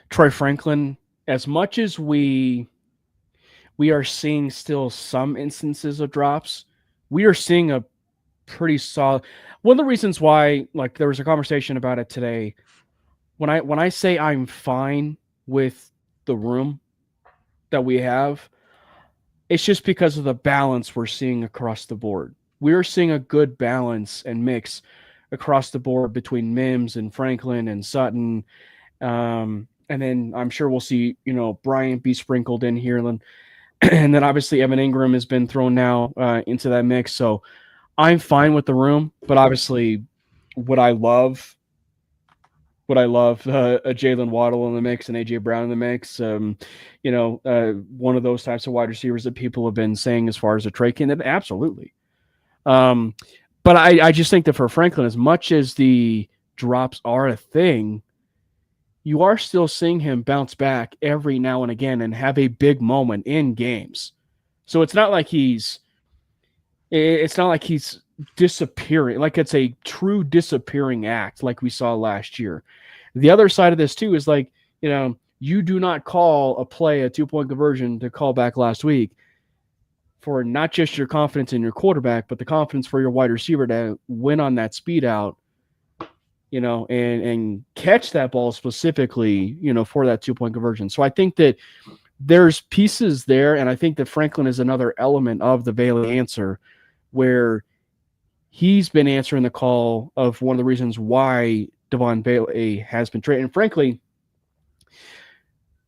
Troy Franklin. As much as we are seeing still some instances of drops, we are seeing a pretty solid. One of the reasons why, like, there was a conversation about it today. When I say I'm fine with the room that we have. It's just because of the balance we're seeing across the board. We're seeing a good balance and mix across the board between Mims and Franklin and Sutton. And then I'm sure we'll see, Bryant be sprinkled in here. And then obviously Evan Ingram has been thrown now into that mix. So I'm fine with the room, but obviously would I love a Jalen Waddle in the mix and AJ Brown in the mix. One of those types of wide receivers that people have been saying as far as a trade candidate. Absolutely. But I just think that for Franklin, as much as the drops are a thing, you are still seeing him bounce back every now and again and have a big moment in games. So it's not like he's disappearing, like it's a true disappearing act like we saw last year. The other side of this too is like, you do not call a play a 2-point conversion to call back last week for not just your confidence in your quarterback, but the confidence for your wide receiver to win on that speed out, and catch that ball specifically, for that 2-point conversion. So I think that there's pieces there, and I think that Franklin is another element of the Bailey answer where he's been answering the call of one of the reasons why Devon Bailey has been traded. And frankly,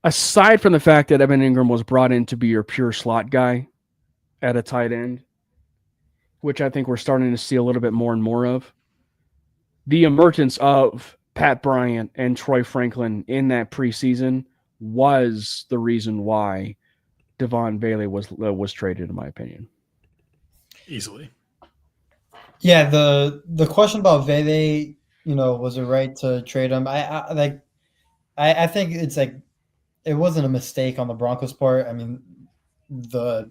aside from the fact that Evan Ingram was brought in to be your pure slot guy at a tight end, which I think we're starting to see a little bit more and more of, the emergence of Pat Bryant and Troy Franklin in that preseason was the reason why Devon Bailey was traded, in my opinion. Easily. Yeah, the question about Vele, was it right to trade him? I think it's like it wasn't a mistake on the Broncos' part. I mean, the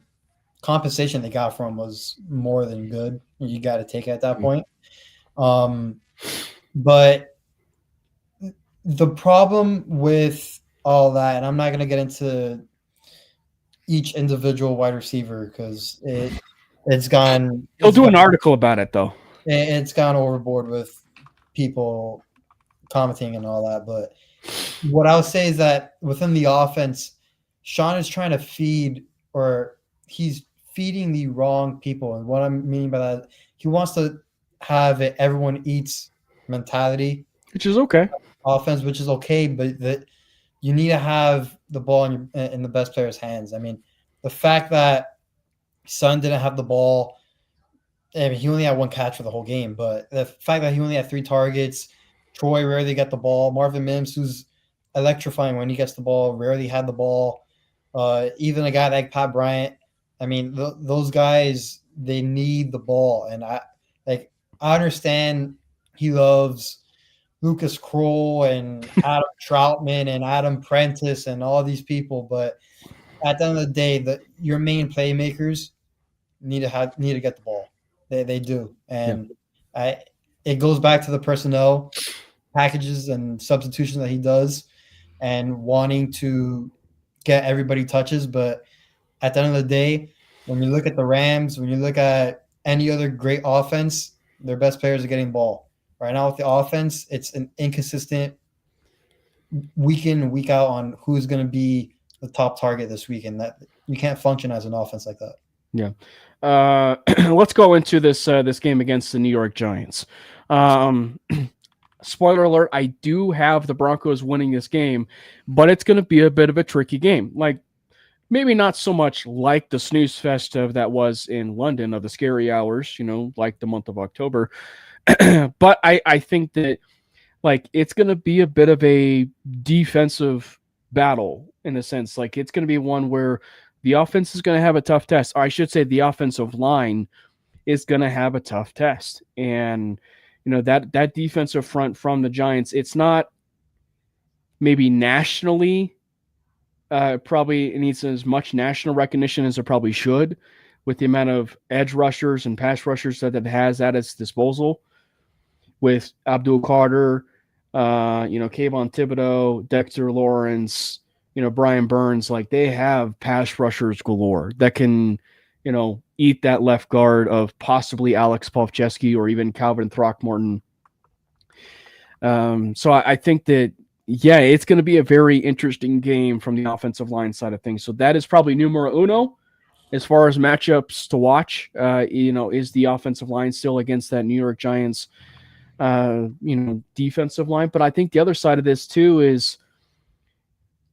compensation they got from him was more than good. You got to take it at that point. But the problem with all that, and I'm not going to get into each individual wide receiver because it's gone. He'll do an article about it, though. It's gone overboard with people commenting and all that. But what I would say is that within the offense, Sean is trying to feed, or he's feeding the wrong people. And what I'm meaning by that, he wants to have an everyone eats mentality. Which is okay. Offense, which is okay, but that you need to have the ball in the best player's hands. I mean, the fact that Son didn't have the ball, I mean, he only had one catch for the whole game, but the fact that he only had 3 targets, Troy rarely got the ball, Marvin Mims, who's electrifying when he gets the ball, rarely had the ball, even a guy like Pat Bryant, I mean, those guys, they need the ball, and I understand he loves Lucas Kroll and Adam Troutman and Adam Prentice and all these people, but at the end of the day, your main playmakers need to get the ball. They do, and it goes back to the personnel packages and substitution that he does, and wanting to get everybody touches. But at the end of the day, when you look at the Rams, when you look at any other great offense, their best players are getting ball. Right now with the offense, it's an inconsistent week in and week out on who's going to be the top target this week, and that you can't function as an offense like that. Yeah. Let's go into this game against the New York Giants. Spoiler alert, I do have the Broncos winning this game, but it's going to be a bit of a tricky game. Like, maybe not so much like the snooze fest that was in London of the scary hours, like the month of October. But I think that like it's going to be a bit of a defensive battle in a sense. Like it's going to be one where the offense is going to have a tough test. Or I should say the offensive line is going to have a tough test. And, that defensive front from the Giants, it's not maybe nationally probably it needs as much national recognition as it probably should with the amount of edge rushers and pass rushers that it has at its disposal. With Abdul Carter, Kayvon Thibodeau, Dexter Lawrence, Brian Burns, like they have pass rushers galore that can, eat that left guard of possibly Alex Pavlovsky or even Calvin Throckmorton. So I think that Yeah, it's going to be a very interesting game from the offensive line side of things. So that is probably numero uno as far as matchups to watch. Is the offensive line still against that New York Giants, defensive line? But I think the other side of this too is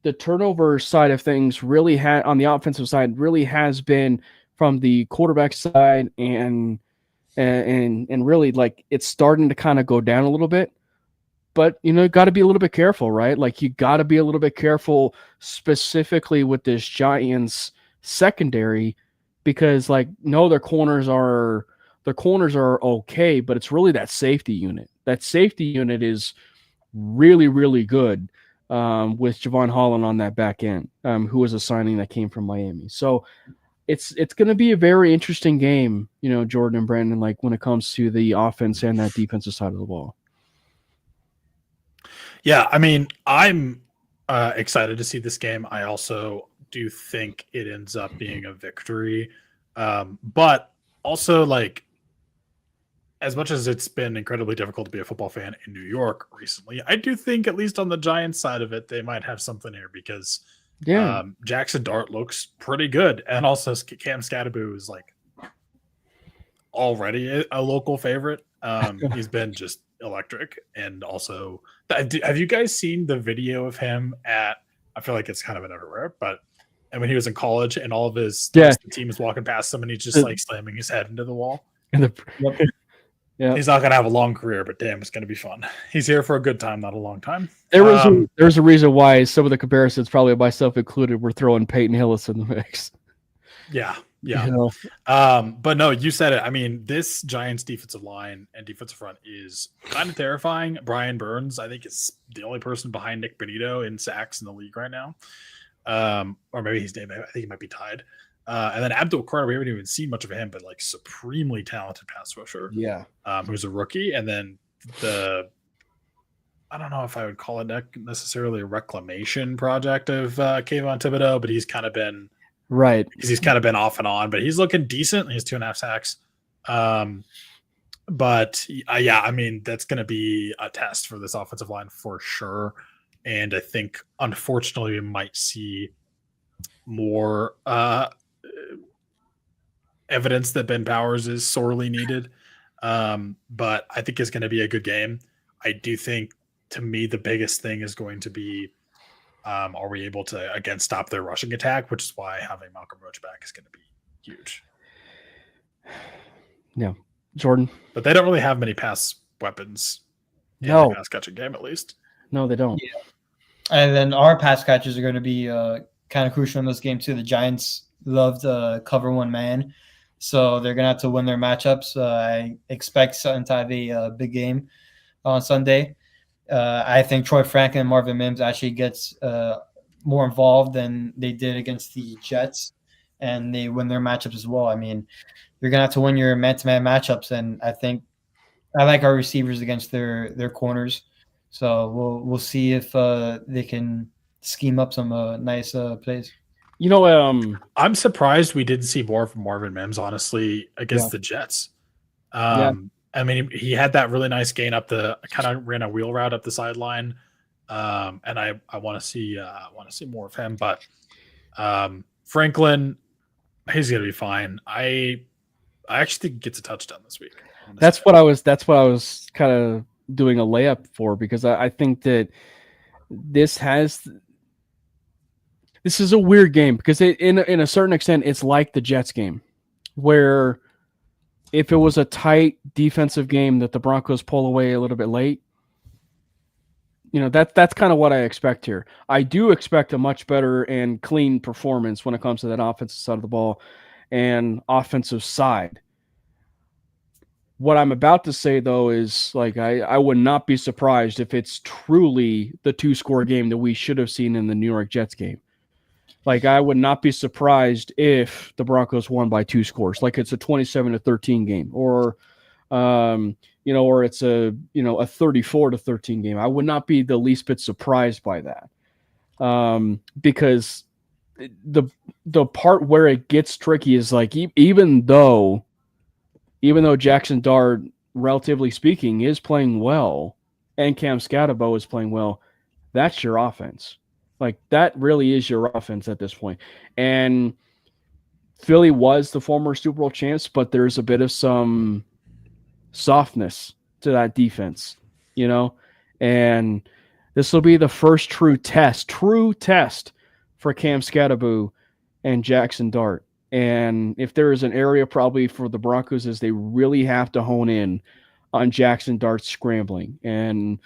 the turnover side of things really on the offensive side really has been from the quarterback side and really like it's starting to kind of go down a little bit. But, got to be a little bit careful, right? Like you got to be a little bit careful specifically with this Giants secondary because no, their corners are okay, but it's really that safety unit. That safety unit is really, really good with Javon Holland on that back end, who was a signing that came from Miami. So it's going to be a very interesting game, Jordan and Brandon, like when it comes to the offense and that defensive side of the ball. Yeah, I mean, I'm excited to see this game. I also do think it ends up being a victory. But also, as much as it's been incredibly difficult to be a football fan in New York recently, I do think, at least on the Giants side of it, they might have something here because Jackson Dart looks pretty good. And also, Cam Scatterbo is already a local favorite. He's been just electric. And also, have you guys seen the video of him I feel like it's kind of an everywhere, but when he was in college and all of his the team is walking past him and he's just slamming his head into the wall. Yeah, he's not gonna have a long career, but damn, it's gonna be fun. He's here for a good time, not a long time. There's a reason why some of the comparisons, probably myself included, we're throwing Peyton Hillis in the mix. Yeah. But no, you said it. I mean, this Giants defensive line and defensive front is kind of terrifying. Brian Burns, I think, is the only person behind Nick Benito in sacks in the league right now. Or maybe his name, I think he might be tied. And then Abdul Carter, we haven't even seen much of him, but supremely talented pass rusher. Yeah. Who's a rookie. And then I don't know if I would call it necessarily a reclamation project of Kayvon Thibodeau, but he's kind of been right because he's kind of been off and on, but he's looking decent. He has 2.5 sacks. But I mean, that's going to be a test for this offensive line for sure. And I think, unfortunately, we might see more evidence that Ben Powers is sorely needed. But I think it's going to be a good game. I do think, to me, the biggest thing is going to be, are we able to, again, stop their rushing attack, which is why having Malcolm Roach back is going to be huge. Yeah. Jordan? But they don't really have many pass weapons in the pass catching game, at least. No, they don't. Yeah. And then our pass catchers are going to be kind of crucial in this game, too. The Giants love to cover one man, so they're going to have to win their matchups. I expect Sutton to have a big game on Sunday. I think Troy Franklin and Marvin Mims actually gets more involved than they did against the Jets, and they win their matchups as well. I mean, you're going to have to win your man-to-man matchups, and I think I like our receivers against their corners. So we'll see if they can scheme up some nice plays. I'm surprised we didn't see more from Marvin Mims, honestly, against the Jets. I mean, he had that really nice gain kind of ran a wheel route up the sideline, and I want to see more of him. But Franklin, he's gonna be fine. I actually think he gets a touchdown this week. That's what I was kind of doing a layup for, because I think that this is a weird game, because in a certain extent it's like the Jets game, where if it was a tight defensive game that the Broncos pull away a little bit late, that's kind of what I expect here. I do expect a much better and clean performance when it comes to that offensive side of the ball and offensive side. What I'm about to say, though, is I would not be surprised if it's truly the 2-score game that we should have seen in the New York Jets game. I would not be surprised if the Broncos won by 2 scores, like it's a 27-13 game, or or it's a 34-13 game. I would not be the least bit surprised by that, because the part where it gets tricky is even though Jackson Dart, relatively speaking, is playing well, and Cam Scatterbo is playing well, that's your offense. Like that really is your offense at this point. And Philly was the former Super Bowl champs, but there's a bit of some softness to that defense, you know? And this will be the first true test for Cam Scatterbo and Jackson Dart. And if there is an area probably for the Broncos is they really have to hone in on Jackson Dart's scrambling. And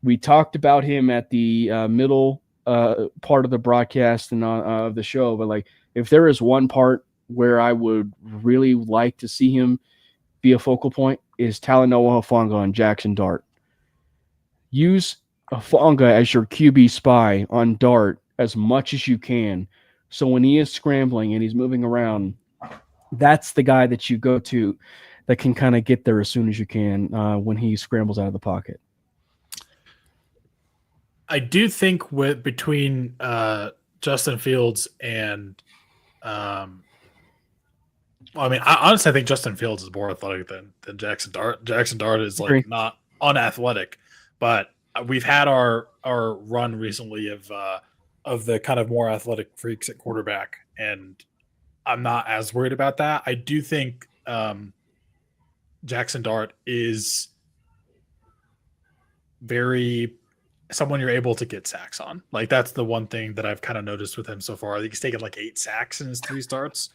we talked about him at the middle part of the broadcast and of the show, but like if there is one part where I would really like to see him be a focal point is Talanoa Hufanga and Jackson Dart. Use Hufanga as your QB spy on Dart as much as you can. So when he is scrambling and he's moving around, that's the guy that you go to that can kind of get there as soon as you can when he scrambles out of the pocket. I do think between Justin Fields and I think Justin Fields is more athletic than Jackson Dart. Jackson Dart is like not unathletic, but we've had our run recently of the kind of more athletic freaks at quarterback, and I'm not as worried about that. I do think Jackson Dart is very someone you're able to get sacks on. Like that's the one thing that I've kind of noticed with him so far. I think he's taken like 8 sacks in his 3 starts.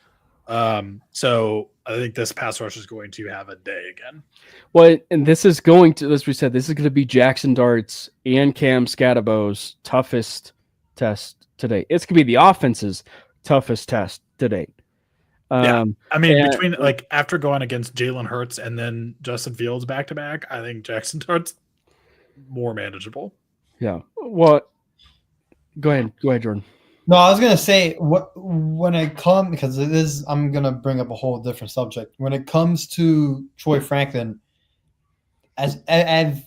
So I think this pass rush is going to have a day again. Well, and this is going to, as we said, this is going to be Jackson Dart's and Cam Scatterbo's toughest test today. It's going to be the offense's toughest test to date. Between like after going against Jalen Hurts and then Justin Fields back to back, I think Jackson Dart's more manageable. Yeah. Well, go ahead, Jordan. No, I was gonna say when it comes because it is. I'm gonna bring up a whole different subject. When it comes to Troy Franklin, as I've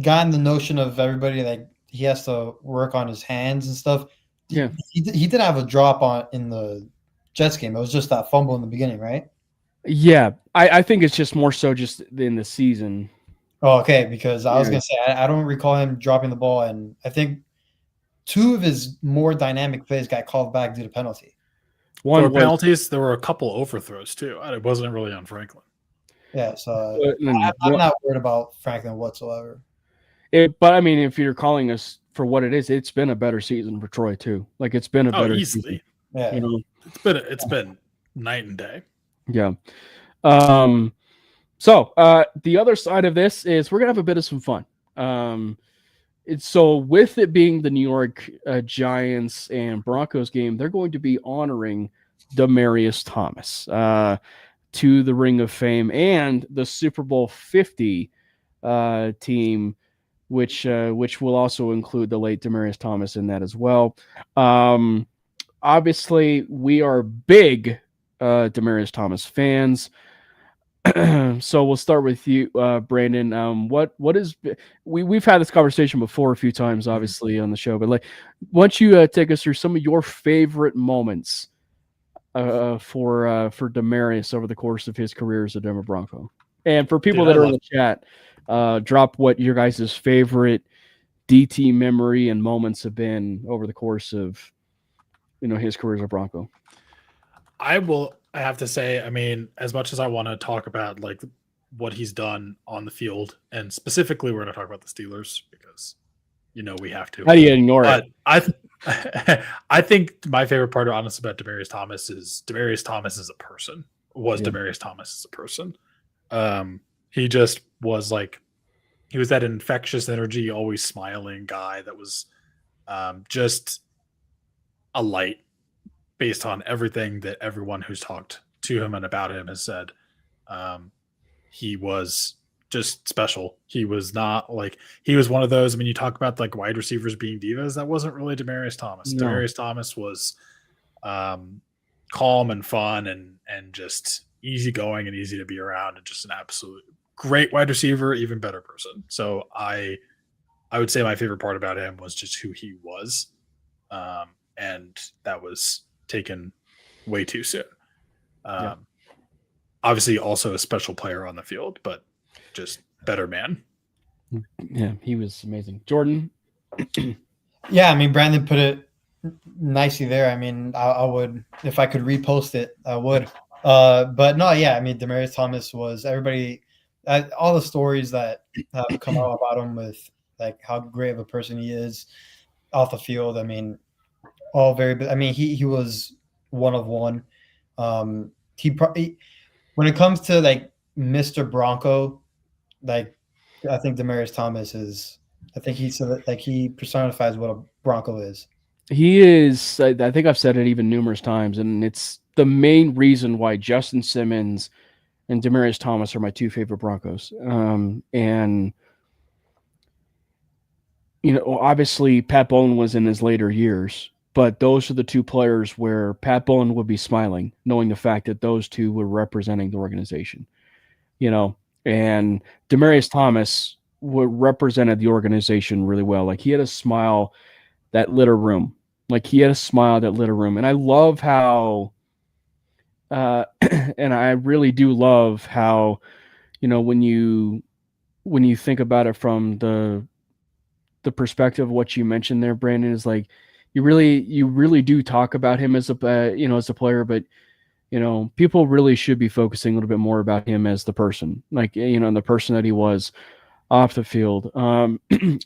gotten the notion of everybody like he has to work on his hands and stuff. Yeah, he did have a drop in the Jets game. It was just that fumble in the beginning, right? Yeah, I think it's just more so just in the season. Oh, okay, because I was gonna say I don't recall him dropping the ball, and I think 2 of his more dynamic plays got called back due to penalty. Penalties. There were a couple overthrows too. It wasn't really on Franklin. Yeah, so I'm not worried about Franklin whatsoever. But I mean, if you're calling us for what it is, it's been a better season for Troy too. Like it's been a better easily. season. Yeah, you know, it's been night and day. Yeah. So the other side of this is we're gonna have a bit of some fun. So with it being the New York Giants and Broncos game, they're going to be honoring Demaryius Thomas to the Ring of Fame and the Super Bowl 50 team, which will also include the late Demaryius Thomas in that as well. Obviously, we are big Demaryius Thomas fans. So we'll start with you, Brandon. What is we've had this conversation before a few times, obviously on the show, but like, why don't you take us through some of your favorite moments for Demaryius over the course of his career as a Denver Bronco, and for people that are in the chat, drop what your guys' favorite DT memory and moments have been over the course of his career as a Bronco. I have to say, I mean, as much as I want to talk about like what he's done on the field, and specifically we're going to talk about the Steelers because we have to. How do you ignore it? I think my favorite part, honestly, about Demaryius Thomas is Demaryius Thomas as a person. Demaryius Thomas as a person? He just was like, he was that infectious energy, always smiling guy that was just a light. Based on everything that everyone who's talked to him and about him has said, he was just special. He was not like, he was one of those, I mean, you talk about like wide receivers being divas. That wasn't really Demaryius Thomas. No. Demaryius Thomas was calm and fun and just easygoing and easy to be around and just an absolute great wide receiver, even better person. So I would say my favorite part about him was just who he was. And that was taken way too soon. Obviously also a special player on the field, but just better man. Yeah, he was amazing. Jordan? Yeah, I mean, Brandon put it nicely there. I mean, I would, if I could repost it, I would. But no, yeah, I mean, Demaryius Thomas was everybody, all the stories that have come out about him with like how great of a person he is off the field. I mean, all very. I mean, he was one of one. He probably when it comes to like Mr. Bronco, like I think Demaryius Thomas is. I think he's like he personifies what a Bronco is. He is. I think I've said it even numerous times, and it's the main reason why Justin Simmons and Demaryius Thomas are my two favorite Broncos. And obviously Pat Bowlen was in his later years, but those are the two players where Pat Bowlen would be smiling, knowing the fact that those two were representing the organization. And Demaryius Thomas represented the organization really well. Like he had a smile that lit a room. And I love how, and I really do love how, when you think about it from the perspective of what you mentioned there, Brandon, is like you really do talk about him as a player, but people really should be focusing a little bit more about him as the person, like the person that he was off the field.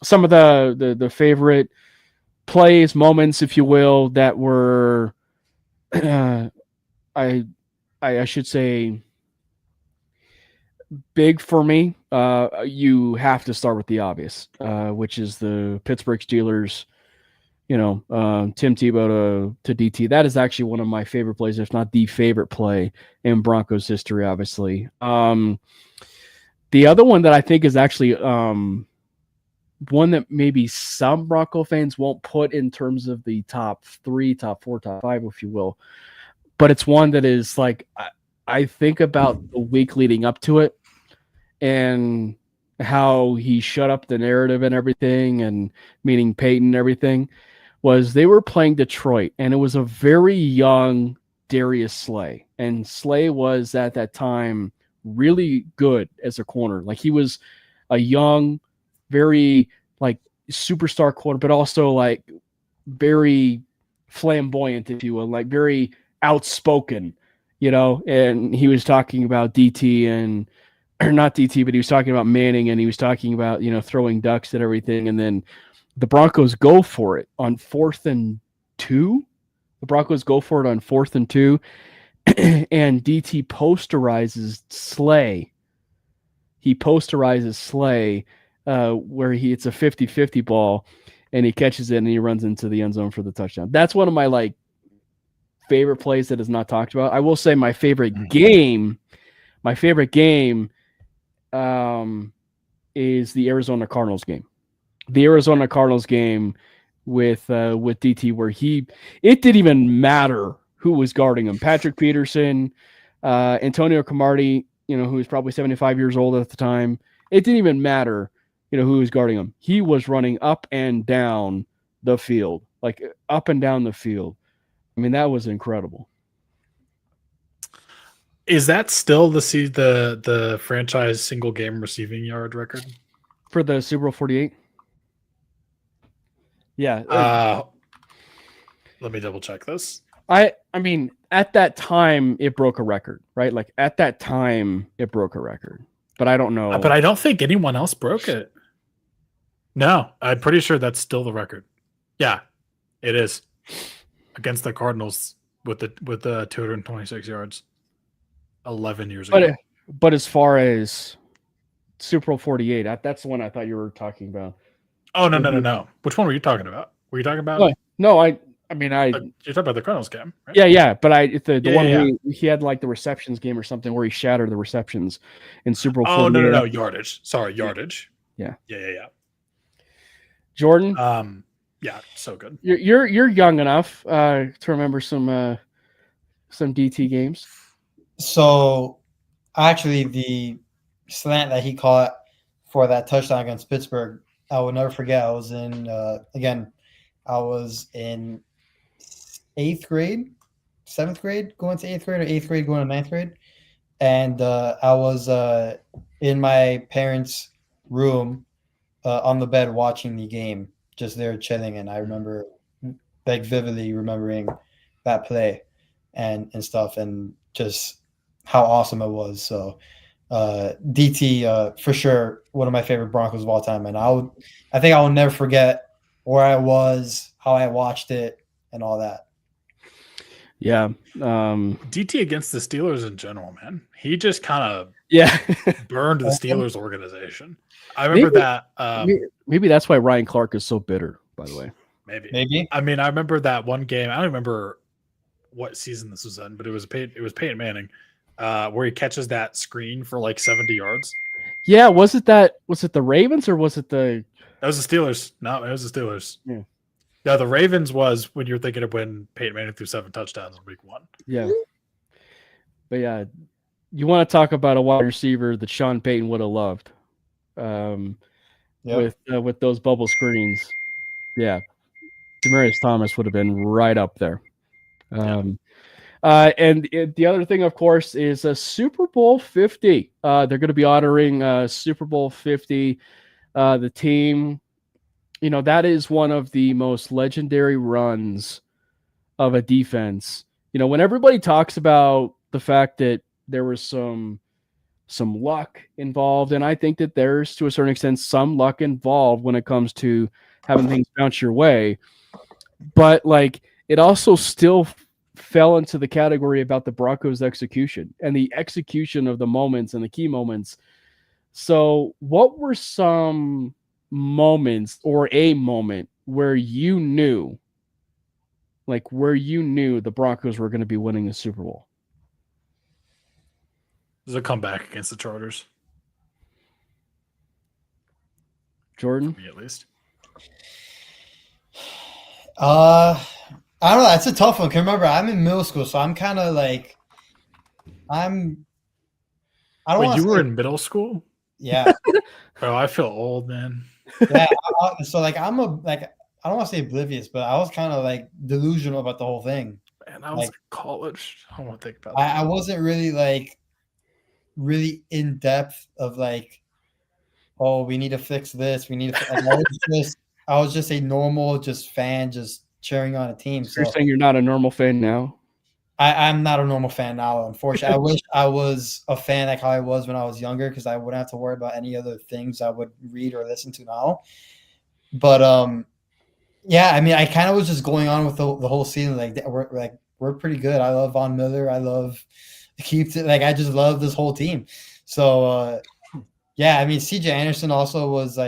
Some of the favorite plays, moments, if you will, that were I should say big for me. You have to start with the obvious, which is the Pittsburgh Steelers. Tim Tebow to DT. That is actually one of my favorite plays, if not the favorite play in Broncos history, obviously. The other one that I think is actually one that maybe some Bronco fans won't put in terms of the top 3, top 4, top 5, if you will. But it's one that is like, I think about the week leading up to it and how he shut up the narrative and everything, and meaning Peyton and everything, was they were playing Detroit, and it was a very young Darius Slay. And Slay was at that time really good as a corner. Like he was a young, very like superstar corner, but also like very flamboyant, if you will, like very outspoken, and he was talking about DT or not DT, but he was talking about Manning, and he was talking about, throwing ducks and everything. And then the Broncos go for it on 4th and 2. The Broncos go for it on 4th and 2. And DT posterizes Slay. He posterizes Slay where it's a 50-50 ball, and he catches it and he runs into the end zone for the touchdown. That's one of my favorite plays that is not talked about. I will say my favorite game is the Arizona Cardinals game. The Arizona Cardinals game with DT, where it didn't even matter who was guarding him. Patrick Peterson, Antonio Cromartie, who was probably 75 years old at the time. It didn't even matter, who was guarding him. He was running up and down the field, like up and down the field. I mean, that was incredible. Is that still the franchise single game receiving yard record for the Super Bowl 48? Yeah. Let me double check this. I mean, at that time, it broke a record, right? Like at that time, it broke a record, but I don't know. But I don't think anyone else broke it. No, I'm pretty sure that's still the record. Yeah, it is against the Cardinals with the 226 yards, 11 years ago. But as far as Super Bowl 48, that's the one I thought you were talking about. Oh no! Which one were you talking about? Were you talking about? No, you're talking about the Cardinals game, right? Yeah, but the one where he had like the receptions game or something where he shattered the receptions in Super Bowl 48. No, yardage. Sorry, yardage. Yeah. Jordan. Yeah, so good. You're young enough to remember some DT games. So, actually, the slant that he caught for that touchdown against Pittsburgh, I will never forget. I was in I was in 8th grade, 7th grade, going to 8th grade, or 8th grade, going to 9th grade. And I was in my parents' room on the bed watching the game, just there chilling. And I remember like vividly remembering that play and stuff, and just how awesome it was. So DT for sure one of my favorite Broncos of all time, and I think I will never forget where I was, how I watched it, and all that. Yeah. DT against the Steelers in general, man. He just kind of burned the Steelers organization. I remember maybe that's why Ryan Clark is so bitter, by the way. Maybe. I mean, I remember that one game. I don't remember what season this was in, but it was Peyton Manning, where he catches that screen for like 70 yards. Yeah, was it the Ravens or was it the? That was the Steelers. No, it was the Steelers. Yeah. No, the Ravens was when you're thinking of when Peyton Manning threw 7 touchdowns in week 1. Yeah. But yeah, you want to talk about a wide receiver that Sean Payton would have loved, with those bubble screens. Yeah, Demaryius Thomas would have been right up there. And the other thing, of course, is a Super Bowl 50. They're going to be honoring Super Bowl 50. The team, that is one of the most legendary runs of a defense. When everybody talks about the fact that there was some luck involved, and I think that there's, to a certain extent, some luck involved when it comes to having things bounce your way. But, it also still fell into the category about the Broncos' execution and the execution of the moments and the key moments. So what were some moments or a moment where you knew the Broncos were going to be winning the Super Bowl? There's a comeback against the Chargers. Jordan? For me, at least. I don't know. That's a tough one. Cause remember, I'm in middle school, so I'm kind of like, I don't Wait, you were in middle school? Yeah. Bro, I feel old, man. Yeah. So I don't want to say oblivious, but I was kind of delusional about the whole thing. Man, I was in college. I don't want to think about that. I wasn't really really in depth of oh, we need to fix this. We need to. I was just a normal fan, just cheering on a team. So you're saying you're not a normal fan now? I'm not a normal fan now, unfortunately. I wish I was a fan like how I was when I was younger, because I wouldn't have to worry about any other things I would read or listen to now. But yeah, I mean, I kind of was just going on with the whole season. We're pretty good. I love Von Miller. I love Keith. I just love this whole team. So yeah, I mean, CJ Anderson also was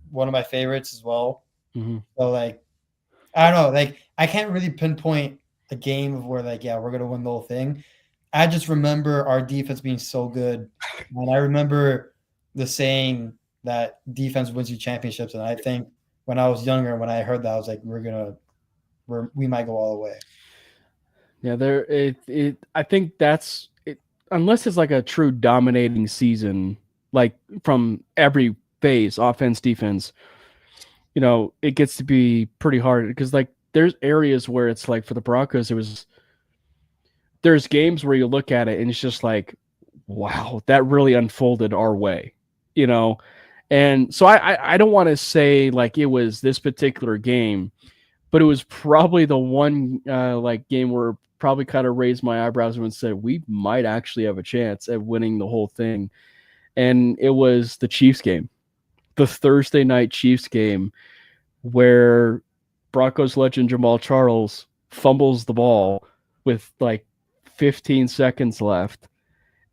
one of my favorites as well. Mm-hmm. So I don't know, I can't really pinpoint a game of where we're gonna win the whole thing. I just remember our defense being so good, and I remember the saying that defense wins you championships. And I think when I was younger, when I heard that, I was like, we might go all the way. Yeah, I think that's it. Unless it's a true dominating season, from every phase, offense, defense, it gets to be pretty hard, because there's areas where it's for the Broncos, there's games where you look at it and it's just wow, that really unfolded our way, and so I don't want to say it was this particular game, but it was probably the one game where probably kind of raised my eyebrows and said we might actually have a chance at winning the whole thing. And it was the Chiefs game, the Thursday night Chiefs game, where Broncos legend Jamal Charles fumbles the ball with 15 seconds left,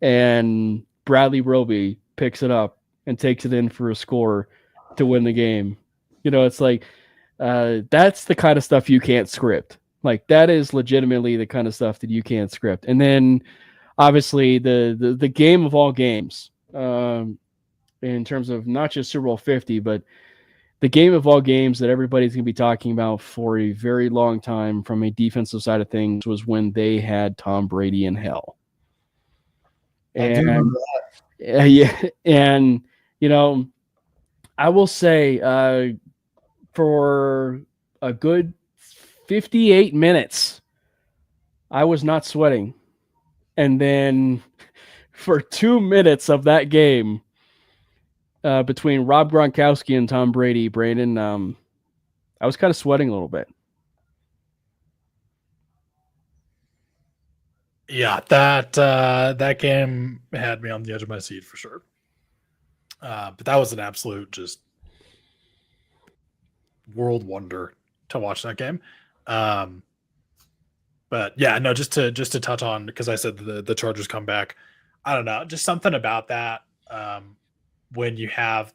and Bradley Roby picks it up and takes it in for a score to win the game. It's that's the kind of stuff you can't script. That is legitimately the kind of stuff that you can't script. And then obviously the game of all games, in terms of not just Super Bowl 50, but the game of all games that everybody's going to be talking about for a very long time from a defensive side of things, was when they had Tom Brady in hell. And yeah, and I will say for a good 58 minutes, I was not sweating. And then for 2 minutes of that game, between Rob Gronkowski and Tom Brady, Brandon, I was kind of sweating a little bit. Yeah, that game had me on the edge of my seat for sure. But that was an absolute just world wonder to watch that game. But yeah, no, just to touch on, because I said the Chargers come back. I don't know, just something about that. When you have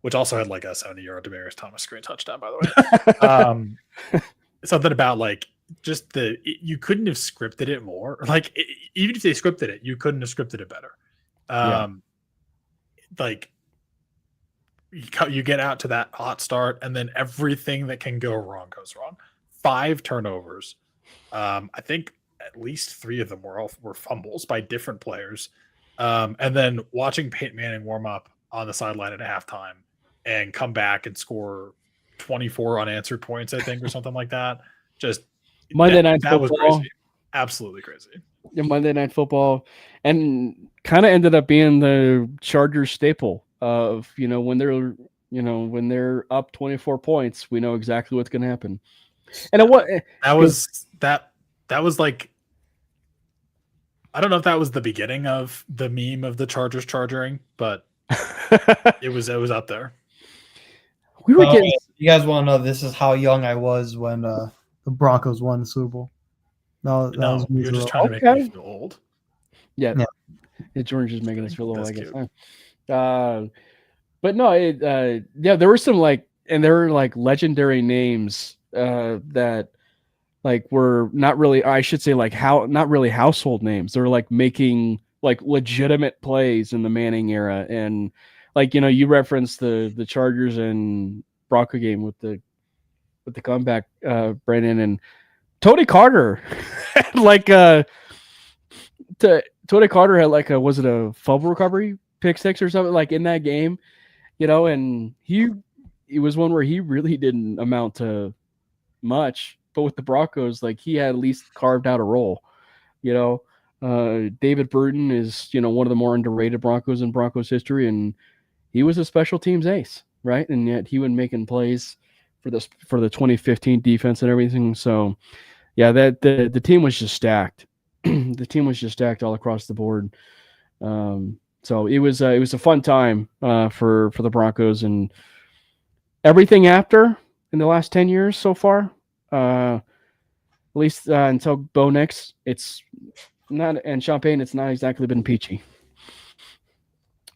which also had like a 70-yard Demaryius Thomas screen touchdown, by the way. Something about like just you couldn't have scripted it more. Like even if they scripted it, you couldn't have scripted it better. Like you get out to that hot start, and then everything that can go wrong goes wrong. 5 turnovers. I think at least 3 of them were fumbles by different players. And then watching Peyton Manning warm up on the sideline at halftime and come back and score 24 unanswered points, I think, or something like that. Just Monday Night Football. Football. Was crazy. Absolutely crazy. Yeah, Monday Night Football, and kind of ended up being the Chargers staple of, when they're up 24 points, we know exactly what's going to happen. And that was like, I don't know if that was the beginning of the meme of the Chargers charging, but it was up there. We were getting. You guys want to know? This is how young I was when the Broncos won the Super Bowl. No, you're just trying to make me feel old. Yeah. George is making us feel old, I guess. But no, there were some there were like legendary names that like were not really, I should say, like not really household names. They were like making like legitimate plays in the Manning era, and like you referenced the Chargers and Bronco game with the comeback, Brandon, and Tony Carter Tony Carter had like was it a fumble recovery pick 6 or something like in that game, and it was one where he really didn't amount to much, but with the Broncos, like he had at least carved out a role. David Burton is one of the more underrated Broncos in Broncos history, and he was a special teams ace, right? And yet he was making plays for the 2015 defense and everything. So yeah, that the team was just stacked. The team was just stacked all across the board. So it was a fun time for the Broncos, and everything after in the last 10 years so far, at least until Bo Nix, it's not, and Champagne, it's not exactly been peachy.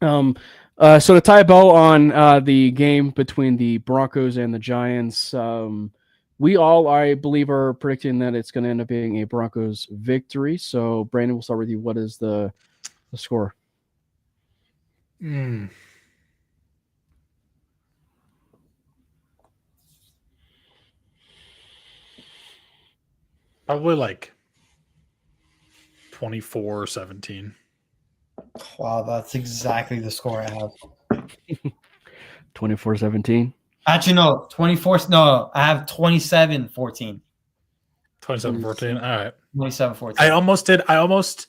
So to tie a bow on the game between the Broncos and the Giants, we all, I believe, are predicting that it's going to end up being a Broncos victory. So, Brandon, we'll start with you. What is the score? Probably like 24-17. Wow, that's exactly the score I have. 24-17. Actually, no, 24. No, I have 27-14. 27-14. All right. 27-14. I almost did. I almost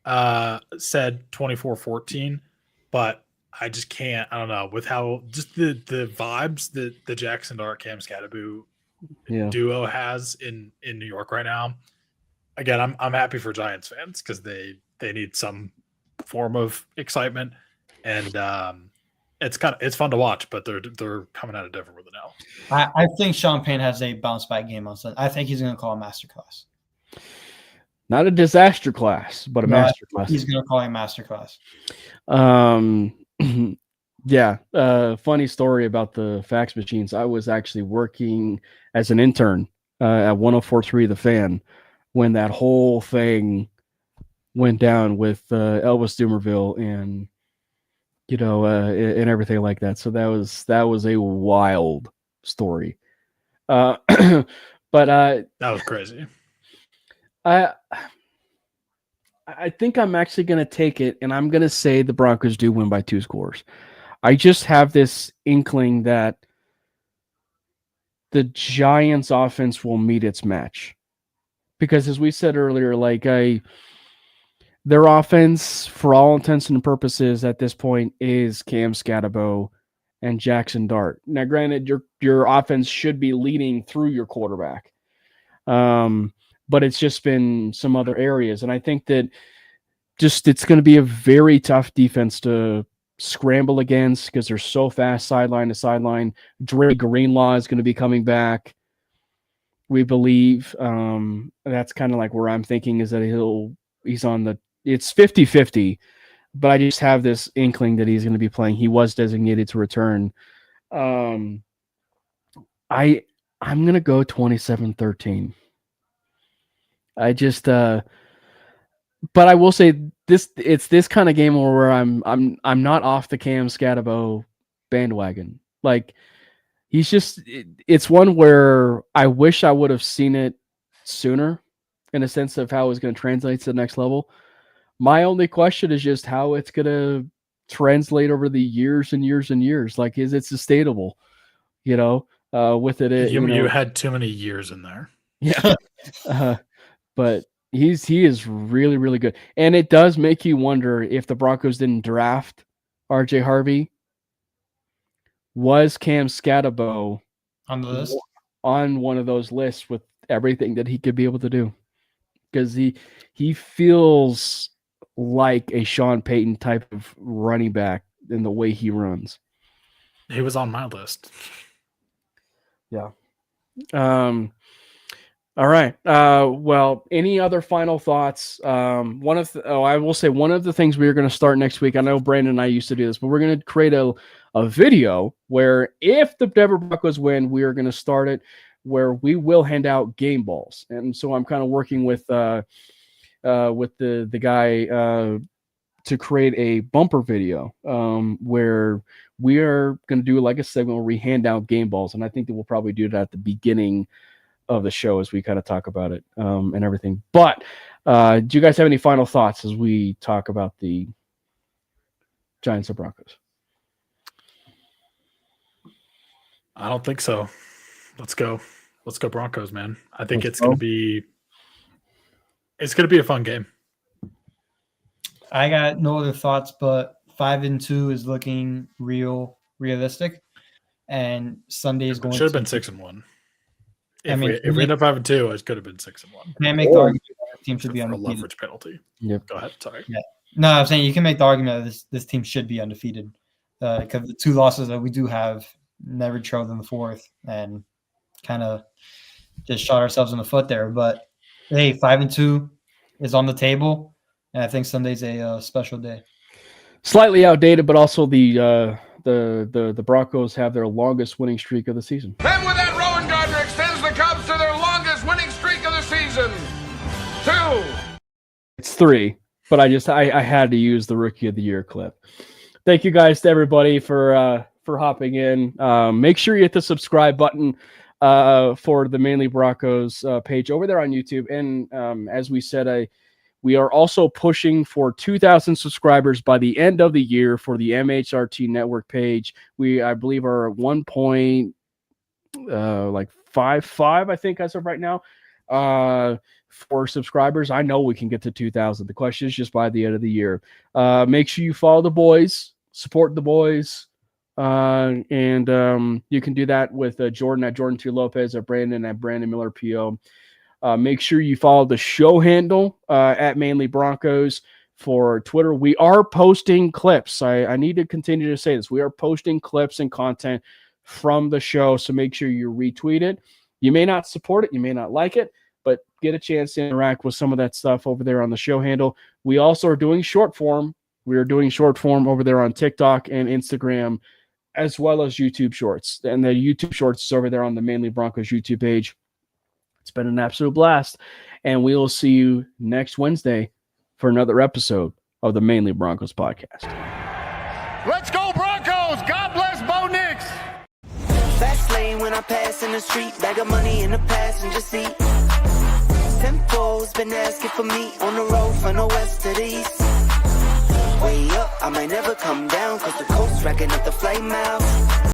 said 24-14, but I just can't. I don't know, with how just the vibes that the Jackson Dart Cam Scatteraboo duo has in New York right now. Again, I'm happy for Giants fans because they need some form of excitement, and it's fun to watch, but they're coming at it different with it now. I think Champagne has a bounce back game on Sunday. I think he's going to call a masterclass. Not a disaster class, but a masterclass. He's going to call a masterclass. Yeah. Funny story about the fax machines. I was actually working as an intern at 104.3 The Fan when that whole thing went down with Elvis Dumerville and and everything like that. So that was a wild story. But that was crazy. I think I'm actually going to take it, and I'm going to say the Broncos do win by 2 scores. I just have this inkling that the Giants' offense will meet its match. Because as we said earlier, their offense, for all intents and purposes at this point, is Cam Scatterbo and Jackson Dart. Now, granted, your offense should be leading through your quarterback, but it's just been some other areas, and I think that it's going to be a very tough defense to scramble against because they're so fast sideline to sideline. Dre Greenlaw is going to be coming back, we believe. That's kind of like where I'm thinking is that it's 50-50, but I just have this inkling that he's going to be playing. He was designated to return. I'm going to go 27-13. But I will say it's this kind of game where I'm not off the Cam Scatabo bandwagon. Like, it's one where I wish I would have seen it sooner in a sense of how it's going to translate to the next level. My only question is just how it's going to translate over the years and years and years. Like, is it sustainable? With it. You had too many years in there. Yeah. But he is really, really good. And it does make you wonder if the Broncos didn't draft RJ Harvey. Was Cam Scatabo on the list? On one of those lists with everything that he could be able to do? Because he feels like a Sean Payton type of running back in the way he runs. He was on my list. Yeah. All right. Well, any other final thoughts? I will say one of the things we are going to start next week. I know Brandon and I used to do this, but we're going to create a video where if the Denver Broncos win, we are going to start it where we will hand out game balls. And so I'm kind of working with the guy to create a bumper video where we are going to do like a segment where we hand out game balls, and I think that we'll probably do that at the beginning of the show as we kind of talk about it and everything. But do you guys have any final thoughts as we talk about the Giants or Broncos? I don't think so. Let's go Broncos, man. I think it's going to be a fun game. I got no other thoughts, but 5-2 is looking realistic, and Sunday is going. Should have been 6-1. If we end up 5-2, it could have been 6-1. Can make the argument that the team should be undefeated. A leverage penalty. Yep. Go ahead. Sorry. Yeah. No, I'm saying you can make the argument that this team should be undefeated because the two losses that we do have never trailed in the fourth and kind of just shot ourselves in the foot there. But hey, 5-2 is on the table, and I think Sunday's a special day. Slightly outdated, but also the Broncos have their longest winning streak of the season. And with that, Rowan Gardner extends the Cubs to their longest winning streak of the season. 2. It's 3, but I had to use the Rookie of the Year clip. Thank you guys to everybody for hopping in. Make sure you hit the subscribe button for the Mainly Broncos page over there on YouTube. And as we said, we are also pushing for 2,000 subscribers by the end of the year for the MHRT Network page. I believe are at 1.55, I think, as of right now, for subscribers. I know we can get to 2,000. The question is just by the end of the year. Make sure you follow the boys, support the boys, and you can do that with Jordan at Jordan T. Lopez, or Brandon at Brandon Miller PO. Make sure you follow the show handle at Mainly Broncos for Twitter. We are posting clips. I need to continue to say this. We are posting clips and content from the show, so make sure you retweet it. You may not support it. You may not like it, but get a chance to interact with some of that stuff over there on the show handle. We also are doing short form. We are doing short form over there on TikTok and Instagram, as well as YouTube Shorts. And the YouTube Shorts is over there on the Mainly Broncos YouTube page. It's been an absolute blast, and we will see you next Wednesday for another episode of the Mainly Broncos podcast. Let's go Broncos! God bless Bo Nix! Fast lane when I pass in the street, bag of money in the passenger seat. Tempo's been asking for me on the road from the west to the east. Way up, I might never come down, cause the coast's racking up the flame out.